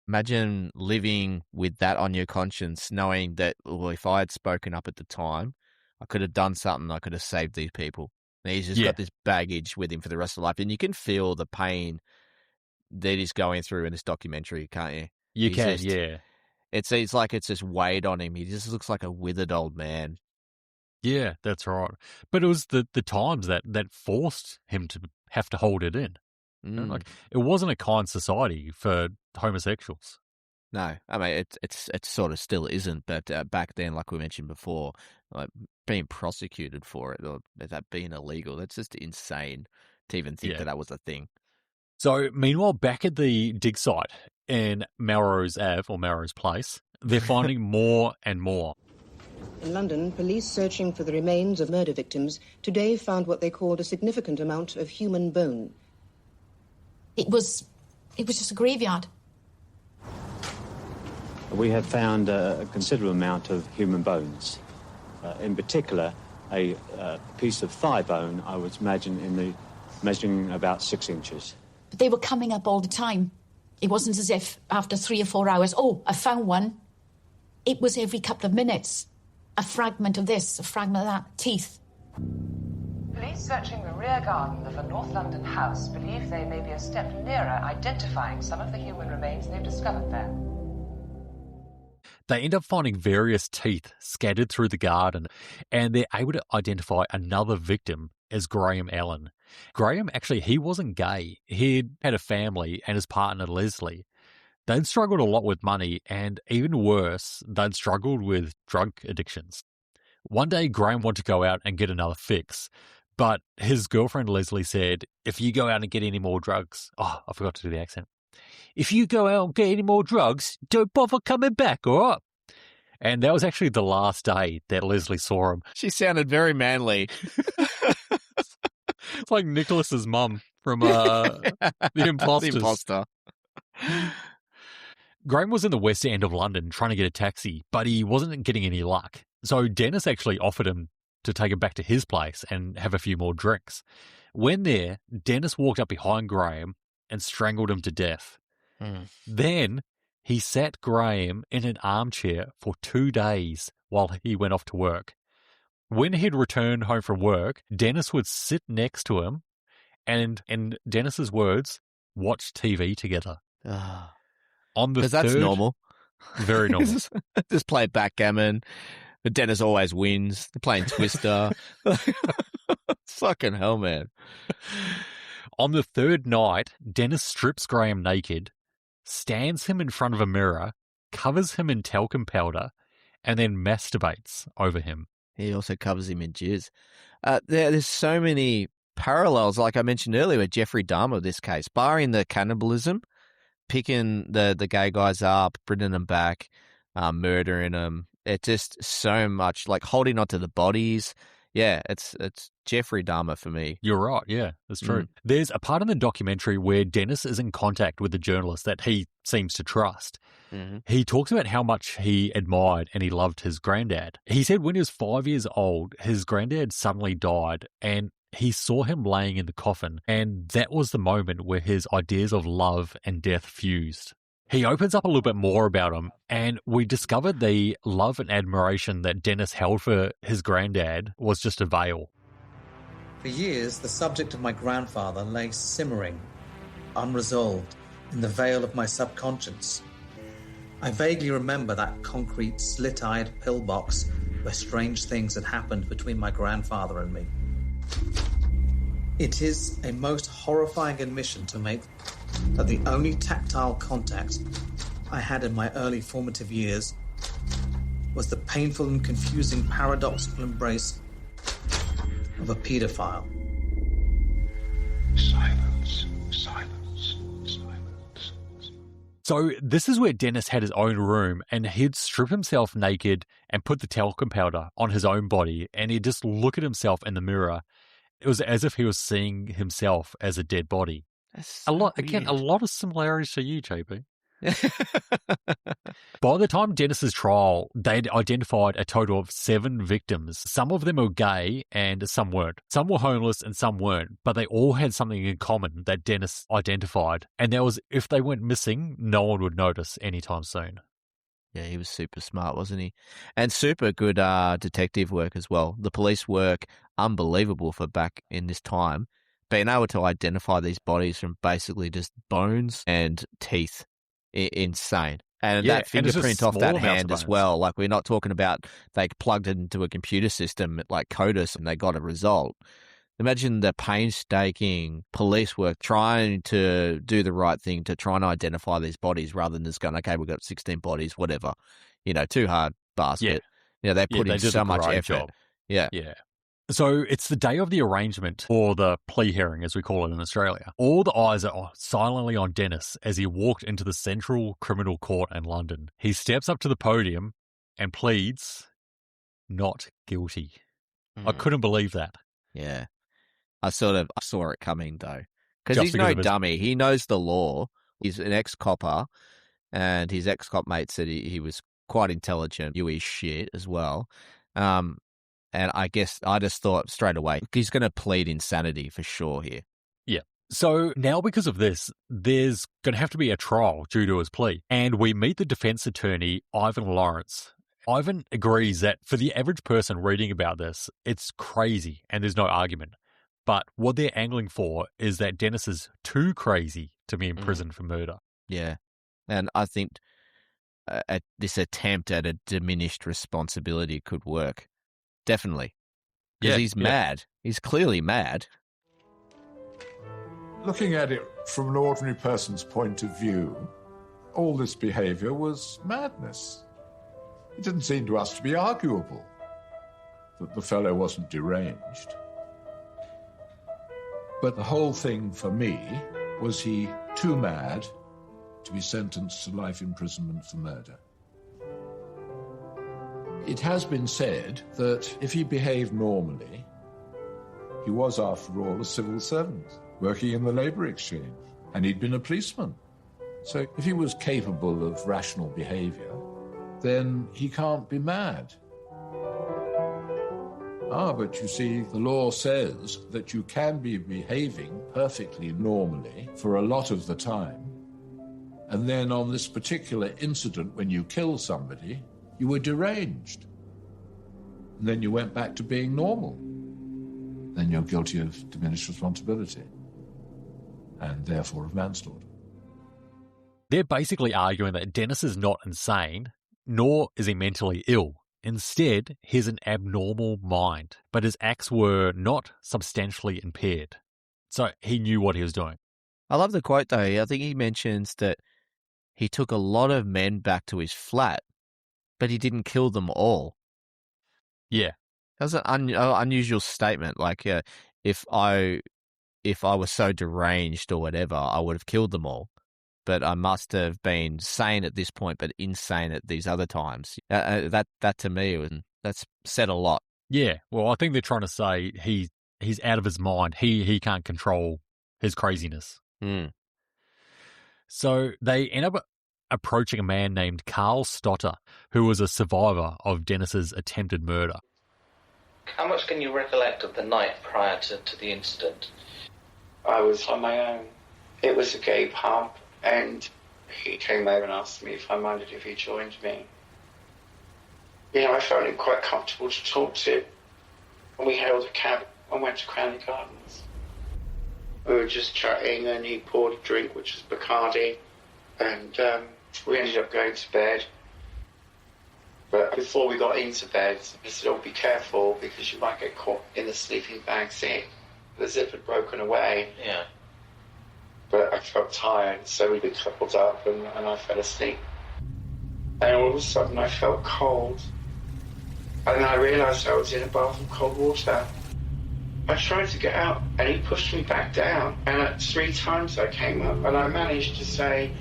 Imagine living with that on your conscience, knowing that, well, if I had spoken up at the time, I could have done something, I could have saved these people. And he's just got this baggage with him for the rest of life. And you can feel the pain that he's going through in this documentary, can't you? You can, yeah. It's like it's just weighed on him. He just looks like a withered old man. Yeah, that's right. But it was the times that forced him to have to hold it in. You know, like, it wasn't a kind society for homosexuals. No, I mean, it sort of still isn't, but back then, like we mentioned before, like being prosecuted for it or that being illegal, that's just insane to even think that was a thing. So, meanwhile, back at the dig site in Melrose Ave, or Melrose Place, they're finding more and more. In London, police searching for the remains of murder victims today found what they called a significant amount of human bone. It was just a graveyard. We have found a considerable amount of human bones. In particular, a piece of thigh bone, I would imagine, measuring about 6 inches. But they were coming up all the time. It wasn't as if after 3 or 4 hours, oh, I found one. It was every couple of minutes. A fragment of this, a fragment of that, teeth. Police searching the rear garden of a North London house believe they may be a step nearer identifying some of the human remains they've discovered there. They end up finding various teeth scattered through the garden, and they're able to identify another victim as Graham Allen. Graham, actually, he wasn't gay. He'd had a family, and his partner, Leslie. They'd struggled a lot with money, and even worse, they'd struggled with drug addictions. One day, Graham wanted to go out and get another fix, but his girlfriend, Leslie, said, "If you go out and get any more drugs..." Oh, I forgot to do the accent. "If you go out and get any more drugs, don't bother coming back, all right?" And that was actually the last day that Leslie saw him. She sounded very manly. It's like Nicholas's mum from The Imposters. The Imposter. Graham was in the West End of London trying to get a taxi, but he wasn't getting any luck. So Dennis actually offered him to take him back to his place and have a few more drinks. When there, Dennis walked up behind Graham and strangled him to death. Then he sat Graham in an armchair for 2 days while he went off to work. When he'd return home from work, Dennis would sit next to him and, in Dennis's words, watch TV together. Because that's normal. Very normal. Just play backgammon. But Dennis always wins. They're playing Twister. Fucking hell, man. On the third night, Dennis strips Graham naked, stands him in front of a mirror, covers him in talcum powder, and then masturbates over him. He also covers him in jizz. There's so many parallels, like I mentioned earlier, with Jeffrey Dahmer, this case, barring the cannibalism, picking the gay guys up, bringing them back, murdering them. It's just so much, like holding onto the bodies. Yeah, it's Jeffrey Dahmer for me. You're right, yeah, that's true. There's a part in the documentary where Dennis is in contact with the journalist that he seems to trust. He talks about how much he admired and he loved his granddad. He said when he was 5 years old, his granddad suddenly died and he saw him laying in the coffin, and that was the moment where his ideas of love and death fused. He opens up a little bit more about him, and we discovered the love and admiration that Dennis held for his granddad was just a veil. For years, the subject of my grandfather lay simmering, unresolved, in the veil of my subconscious. I vaguely remember that concrete, slit-eyed pillbox where strange things had happened between my grandfather and me. It is a most horrifying admission to make that the only tactile contact I had in my early formative years was the painful and confusing paradoxical embrace of a paedophile. Silence, silence, silence. So this is where Dennis had his own room, and he'd strip himself naked and put the talcum powder on his own body, and he'd just look at himself in the mirror. It was as if he was seeing himself as a dead body. So a lot of similarities to you, JP. By the time Dennis's trial, they'd identified a total of 7 victims. Some of them were gay and some weren't. Some were homeless and some weren't, but they all had something in common that Dennis identified. And that was, if they went missing, no one would notice anytime soon. Yeah, he was super smart, wasn't he? And super good detective work as well. The police work, unbelievable for back in this time. Being able to identify these bodies from basically just bones and teeth, insane. And that fingerprint off that hand as well. Like, we're not talking about they plugged it into a computer system like CODIS and they got a result. Imagine the painstaking police work trying to do the right thing to try and identify these bodies rather than just going, okay, we've got 16 bodies, whatever. Too hard basket. They put in so much effort. Job. Yeah. So it's the day of the arrangement, or the plea hearing as we call it in Australia. All the eyes are silently on Dennis as he walked into the Central Criminal Court in London. He steps up to the podium and pleads not guilty. I couldn't believe that. Yeah. I saw it coming though. Because he's no dummy. He knows the law. He's an ex-copper, and his ex-cop mate said he was quite intelligent. You shit as well. And I guess I just thought straight away, he's going to plead insanity for sure here. Yeah. So now because of this, there's going to have to be a trial due to his plea. And we meet the defense attorney, Ivan Lawrence. Ivan agrees that for the average person reading about this, it's crazy and there's no argument. But what they're angling for is that Dennis is too crazy to be in prison for murder. Yeah. And I think this attempt at a diminished responsibility could work. Definitely. Because he's mad. He's clearly mad. Looking at it from an ordinary person's point of view, all this behaviour was madness. It didn't seem to us to be arguable that the fellow wasn't deranged. But the whole thing for me was he too mad to be sentenced to life imprisonment for murder. It has been said that if he behaved normally, he was, after all, a civil servant working in the labour exchange, and he'd been a policeman. So if he was capable of rational behaviour, then he can't be mad. But you see, the law says that you can be behaving perfectly normally for a lot of the time, and then on this particular incident when you kill somebody, you were deranged. And then you went back to being normal. Then you're guilty of diminished responsibility, and therefore of manslaughter. They're basically arguing that Dennis is not insane, nor is he mentally ill. Instead, he has an abnormal mind, but his acts were not substantially impaired. So he knew what he was doing. I love the quote, though. I think he mentions that he took a lot of men back to his flat, but he didn't kill them all. Yeah. That was an unusual statement. Like, if I was so deranged or whatever, I would have killed them all. But I must have been sane at this point, but insane at these other times. That to me, that's said a lot. Yeah, well, I think they're trying to say he's out of his mind. He can't control his craziness. Mm. So they end up approaching a man named Carl Stotter, who was a survivor of Dennis's attempted murder. How much can you recollect of the night prior to the incident? I was on my own. It was a gay pub. And he came over and asked me if I minded if he joined me. I found him quite comfortable to talk to. And we hailed a cab and went to Cranley Gardens. We were just chatting and he poured a drink, which was Bacardi. And we ended up going to bed. But before we got into bed, he said, "Oh, be careful because you might get caught in the sleeping bag seat." The zip had broken away. Yeah. But I felt tired, so we coupled up and I fell asleep. And all of a sudden I felt cold. And then I realised I was in a bath of cold water. I tried to get out and he pushed me back down. And 3 times I came up and I managed to say,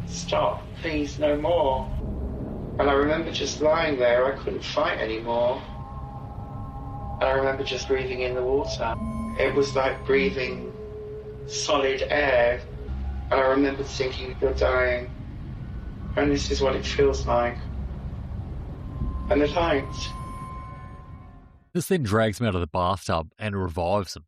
"Stop, please, no more." And I remember just lying there, I couldn't fight anymore. And I remember just breathing in the water. It was like breathing solid air, and I remember thinking, "You're dying, and this is what it feels like." And the light. This then drags him out of the bathtub and revives him.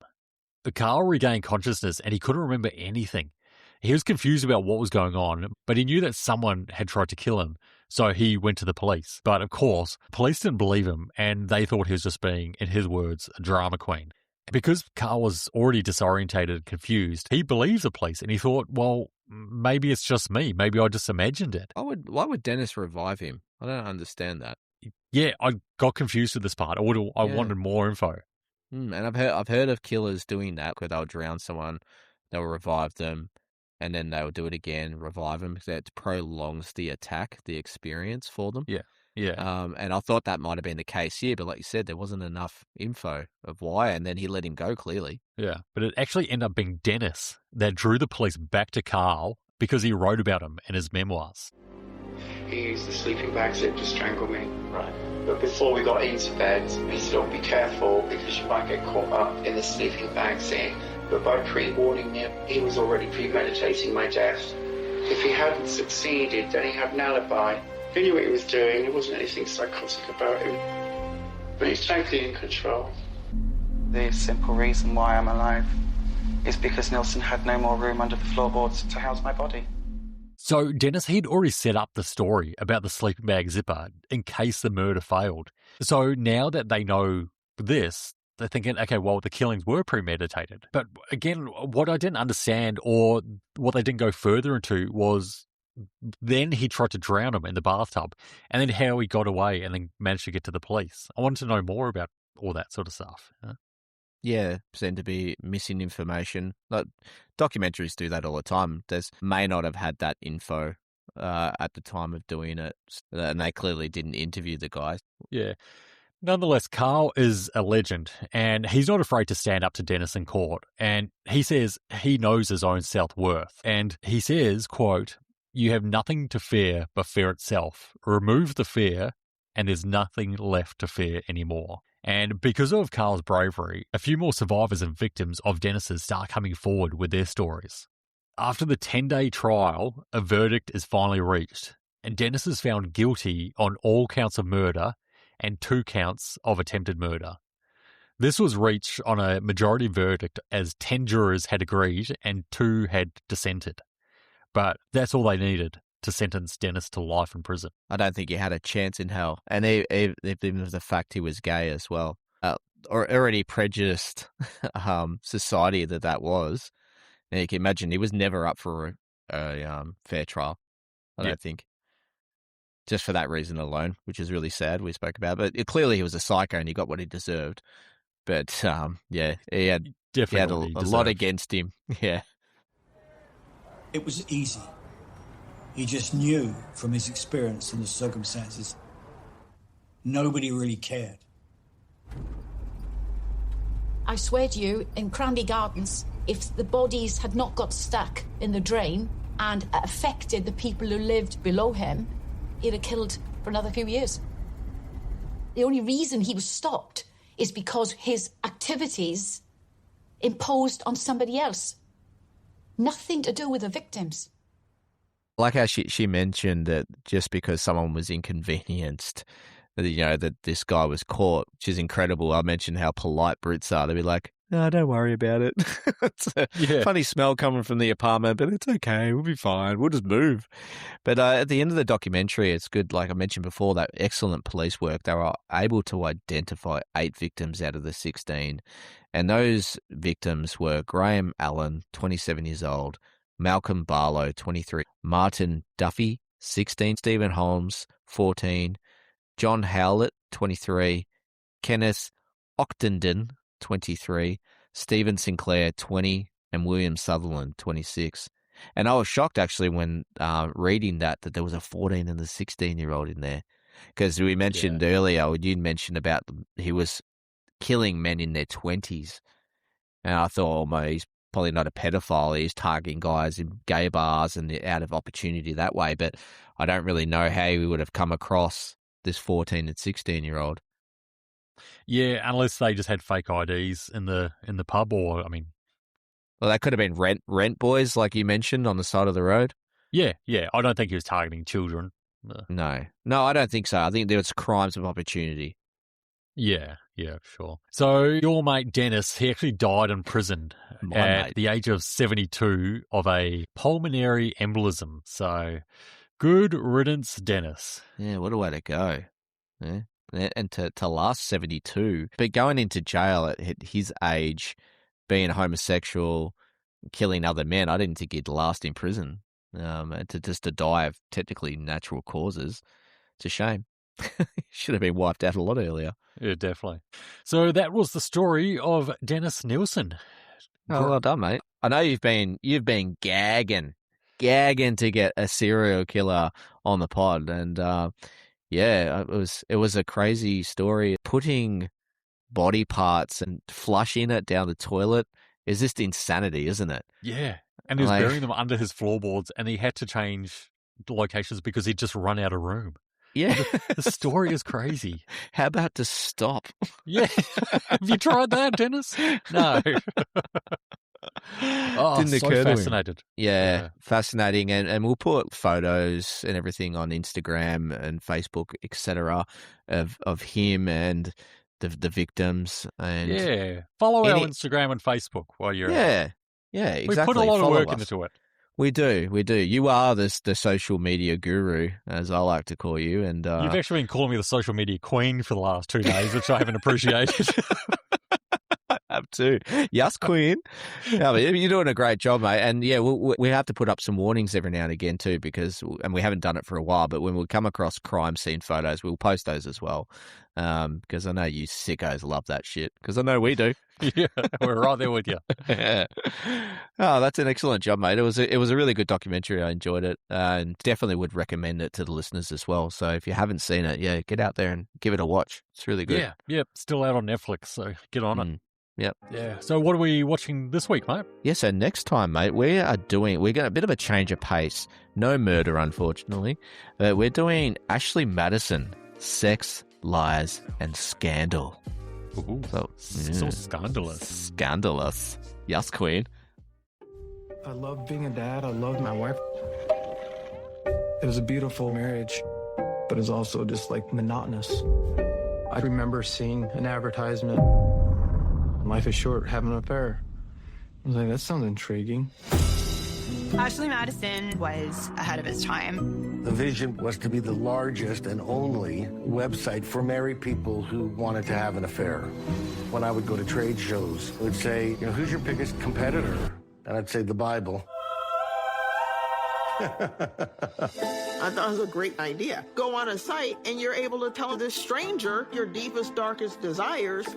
But Carl regained consciousness and he couldn't remember anything. He was confused about what was going on, but he knew that someone had tried to kill him, so he went to the police. But of course, police didn't believe him, and they thought he was just being, in his words, a drama queen. Because Carl was already disorientated and confused, he believed the police and he thought, well, maybe it's just me. Maybe I just imagined it. Why would Dennis revive him? I don't understand that. Yeah, I got confused with this part. I wanted more info. And I've heard of killers doing that, where they'll drown someone, they'll revive them, and then they'll do it again, revive them, because it prolongs the attack, the experience for them. Yeah. And I thought that might have been the case here, but like you said, there wasn't enough info of why, and then he let him go, clearly. Yeah, but it actually ended up being Dennis that drew the police back to Carl because he wrote about him in his memoirs. He used the sleeping bag zip to strangle me. Right. But before we got into bed, he said, "Oh, be careful because you might get caught up in the sleeping bag seat." But by pre-warning him, he was already premeditating my death. If he hadn't succeeded, then he had an alibi. He knew what he was doing. There wasn't anything psychotic about him. But he's totally in control. The simple reason why I'm alive is because Nilsen had no more room under the floorboards to house my body. So Dennis, he'd already set up the story about the sleeping bag zipper in case the murder failed. So now that they know this, they're thinking, okay, well, the killings were premeditated. But again, what I didn't understand, or what they didn't go further into, was then he tried to drown him in the bathtub, and then how he got away and then managed to get to the police. I wanted to know more about all that sort of stuff. Yeah, seemed to be missing information. Like, documentaries do that all the time. May not have had that info at the time of doing it, and they clearly didn't interview the guy. Yeah. Nonetheless, Carl is a legend, and he's not afraid to stand up to Dennis in court. And he says he knows his own self-worth. And he says, quote, "You have nothing to fear but fear itself. Remove the fear, and there's nothing left to fear anymore." And because of Carl's bravery, a few more survivors and victims of Dennis's start coming forward with their stories. After the 10-day trial, a verdict is finally reached, and Dennis is found guilty on all counts of murder and 2 counts of attempted murder. This was reached on a majority verdict as 10 jurors had agreed and 2 had dissented. But that's all they needed to sentence Dennis to life in prison. I don't think he had a chance in hell. And even the fact he was gay as well. Or already prejudiced society that was. And you can imagine he was never up for a fair trial, I don't think. Just for that reason alone, which is really sad, we spoke about. But clearly he was a psycho and he got what he deserved. But, he had a lot against him. Yeah. It was easy. He just knew from his experience and the circumstances. Nobody really cared. I swear to you, in Cranley Gardens, if the bodies had not got stuck in the drain and affected the people who lived below him, he'd have killed for another few years. The only reason he was stopped is because his activities imposed on somebody else. Nothing to do with the victims. Like how she mentioned that just because someone was inconvenienced, that this guy was caught, which is incredible. I mentioned how polite Brits are. They'd be like, no, don't worry about it. It's a funny smell coming from the apartment, but it's okay. We'll be fine. We'll just move. But at the end of the documentary, it's good. Like I mentioned before, that excellent police work. They were able to identify 8 victims out of the 16. And those victims were Graham Allen, 27 years old, Malcolm Barlow, 23, Martin Duffy, 16, Stephen Holmes, 14, John Howlett, 23, Kenneth Ochtenden, 23, Stephen Sinclair, 20, and William Sutherland, 26. And I was shocked, actually, when reading that there was a 14 and a 16-year-old in there. Because we mentioned earlier, you mentioned about he was killing men in their 20s. And I thought, he's probably not a pedophile. He's targeting guys in gay bars and out of opportunity that way. But I don't really know how he would have come across this 14 and 16-year-old. Yeah, unless they just had fake IDs in the pub, or well, that could have been rent boys, like you mentioned, on the side of the road. Yeah. I don't think he was targeting children. No, I don't think so. I think there was crimes of opportunity. Yeah, sure. So your mate Dennis, he actually died in prison at the age of 72 of a pulmonary embolism. So good riddance, Dennis. Yeah, what a way to go. Yeah. And to last 72, but going into jail at his age, being homosexual, killing other men, I didn't think he'd last in prison. And to die of technically natural causes, it's a shame. Should have been wiped out a lot earlier. Yeah, definitely. So that was the story of Dennis Nilsen. Oh, well done, mate. I know you've been gagging to get a serial killer on the pod, and it was a crazy story. Putting body parts and flushing it down the toilet is just insanity, isn't it? Yeah, and he was burying them under his floorboards, and he had to change locations because he'd just run out of room. Yeah. The story is crazy. How about to stop? Yeah. Have you tried that, Dennis? No. Didn't so occur fascinated. To him. Yeah, fascinating. And we'll put photos and everything on Instagram and Facebook, etc., of him and the victims. And follow our Instagram and Facebook while you're at it. Yeah, exactly. We put a lot of work into it. We do. You are the social media guru, as I like to call you. And you've actually been calling me the social media queen for the last 2 days, which I haven't appreciated. I have too. Yes, queen. No, but you're doing a great job, mate. And we have to put up some warnings every now and again too, and we haven't done it for a while, but when we come across crime scene photos, we'll post those as well. Because I know you sickos love that shit, because I know we do. Yeah, we're right there with you. Yeah. Oh, that's an excellent job, mate. It was a really good documentary. I enjoyed it, and definitely would recommend it to the listeners as well. So if you haven't seen it, get out there and give it a watch. It's really good. Yeah, still out on Netflix, so get on it. Yep. Yeah. So what are we watching this week, mate? Yeah, so next time, mate, we're got a bit of a change of pace. No murder, unfortunately. But we're doing Ashley Madison, Sex, Lies, and Scandal. Ooh, so scandalous. Scandalous. Yes, queen. I love being a dad. I love my wife. It was a beautiful marriage, but it's also just like monotonous. I remember seeing an advertisement Life is short, have an affair. I was like, that sounds intriguing. Ashley Madison was ahead of his time. The vision was to be the largest and only website for married people who wanted to have an affair. When I would go to trade shows, it would say, who's your biggest competitor? And I'd say the Bible. I thought it was a great idea. Go on a site and you're able to tell this stranger your deepest, darkest desires.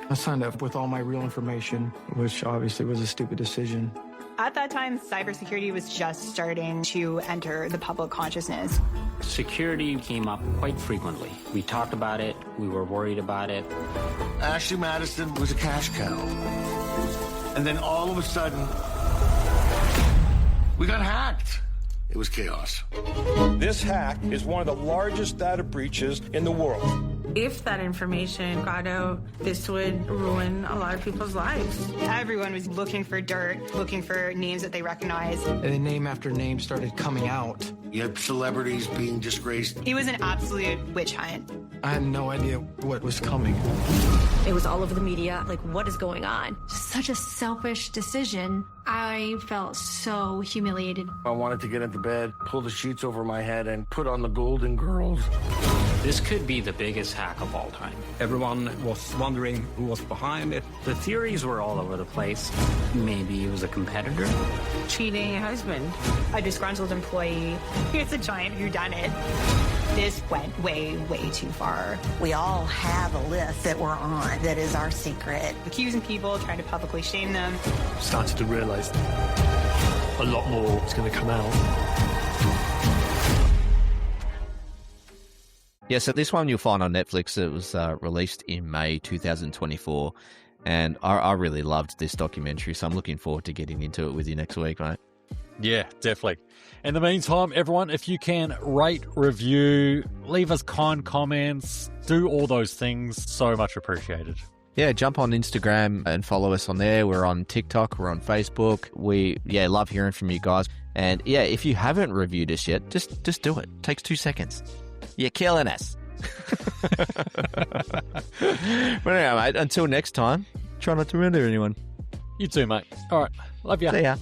I signed up with all my real information, which obviously was a stupid decision. At that time, cybersecurity was just starting to enter the public consciousness. Security came up quite frequently. We talked about it. We were worried about it. Ashley Madison was a cash cow. And then all of a sudden, we got hacked. It was chaos. This hack is one of the largest data breaches in the world. If that information got out, this would ruin a lot of people's lives. Everyone was looking for dirt, looking for names that they recognized. And then name after name started coming out. You had celebrities being disgraced. It was an absolute witch hunt. I had no idea what was coming. It was all over the media, like, what is going on? Such a selfish decision. I felt so humiliated. I wanted to get into bed, pull the sheets over my head, and put on the Golden Girls. This could be the biggest hack of all time. Everyone was wondering who was behind it. The theories were all over the place. Maybe it was a competitor. Cheating husband. A disgruntled employee. It's a giant whodunit. This went way, way too far. We all have a list that we're on that is our secret. Accusing people, trying to publicly shame them. Started to realize a lot more is going to come out. Yeah, so this one you'll find on Netflix. It was released in May 2024, and I really loved this documentary, so I'm looking forward to getting into it with you next week, mate. Yeah, definitely. In the meantime, everyone, if you can rate, review, leave us kind comments, do all those things, so much appreciated. Yeah, jump on Instagram and follow us on there. We're on TikTok, we're on Facebook. We love hearing from you guys. And yeah, if you haven't reviewed us yet, just do it. It takes 2 seconds. You're killing us. But anyway, mate, until next time, try not to murder anyone. You too, mate. All right. Love ya. See ya.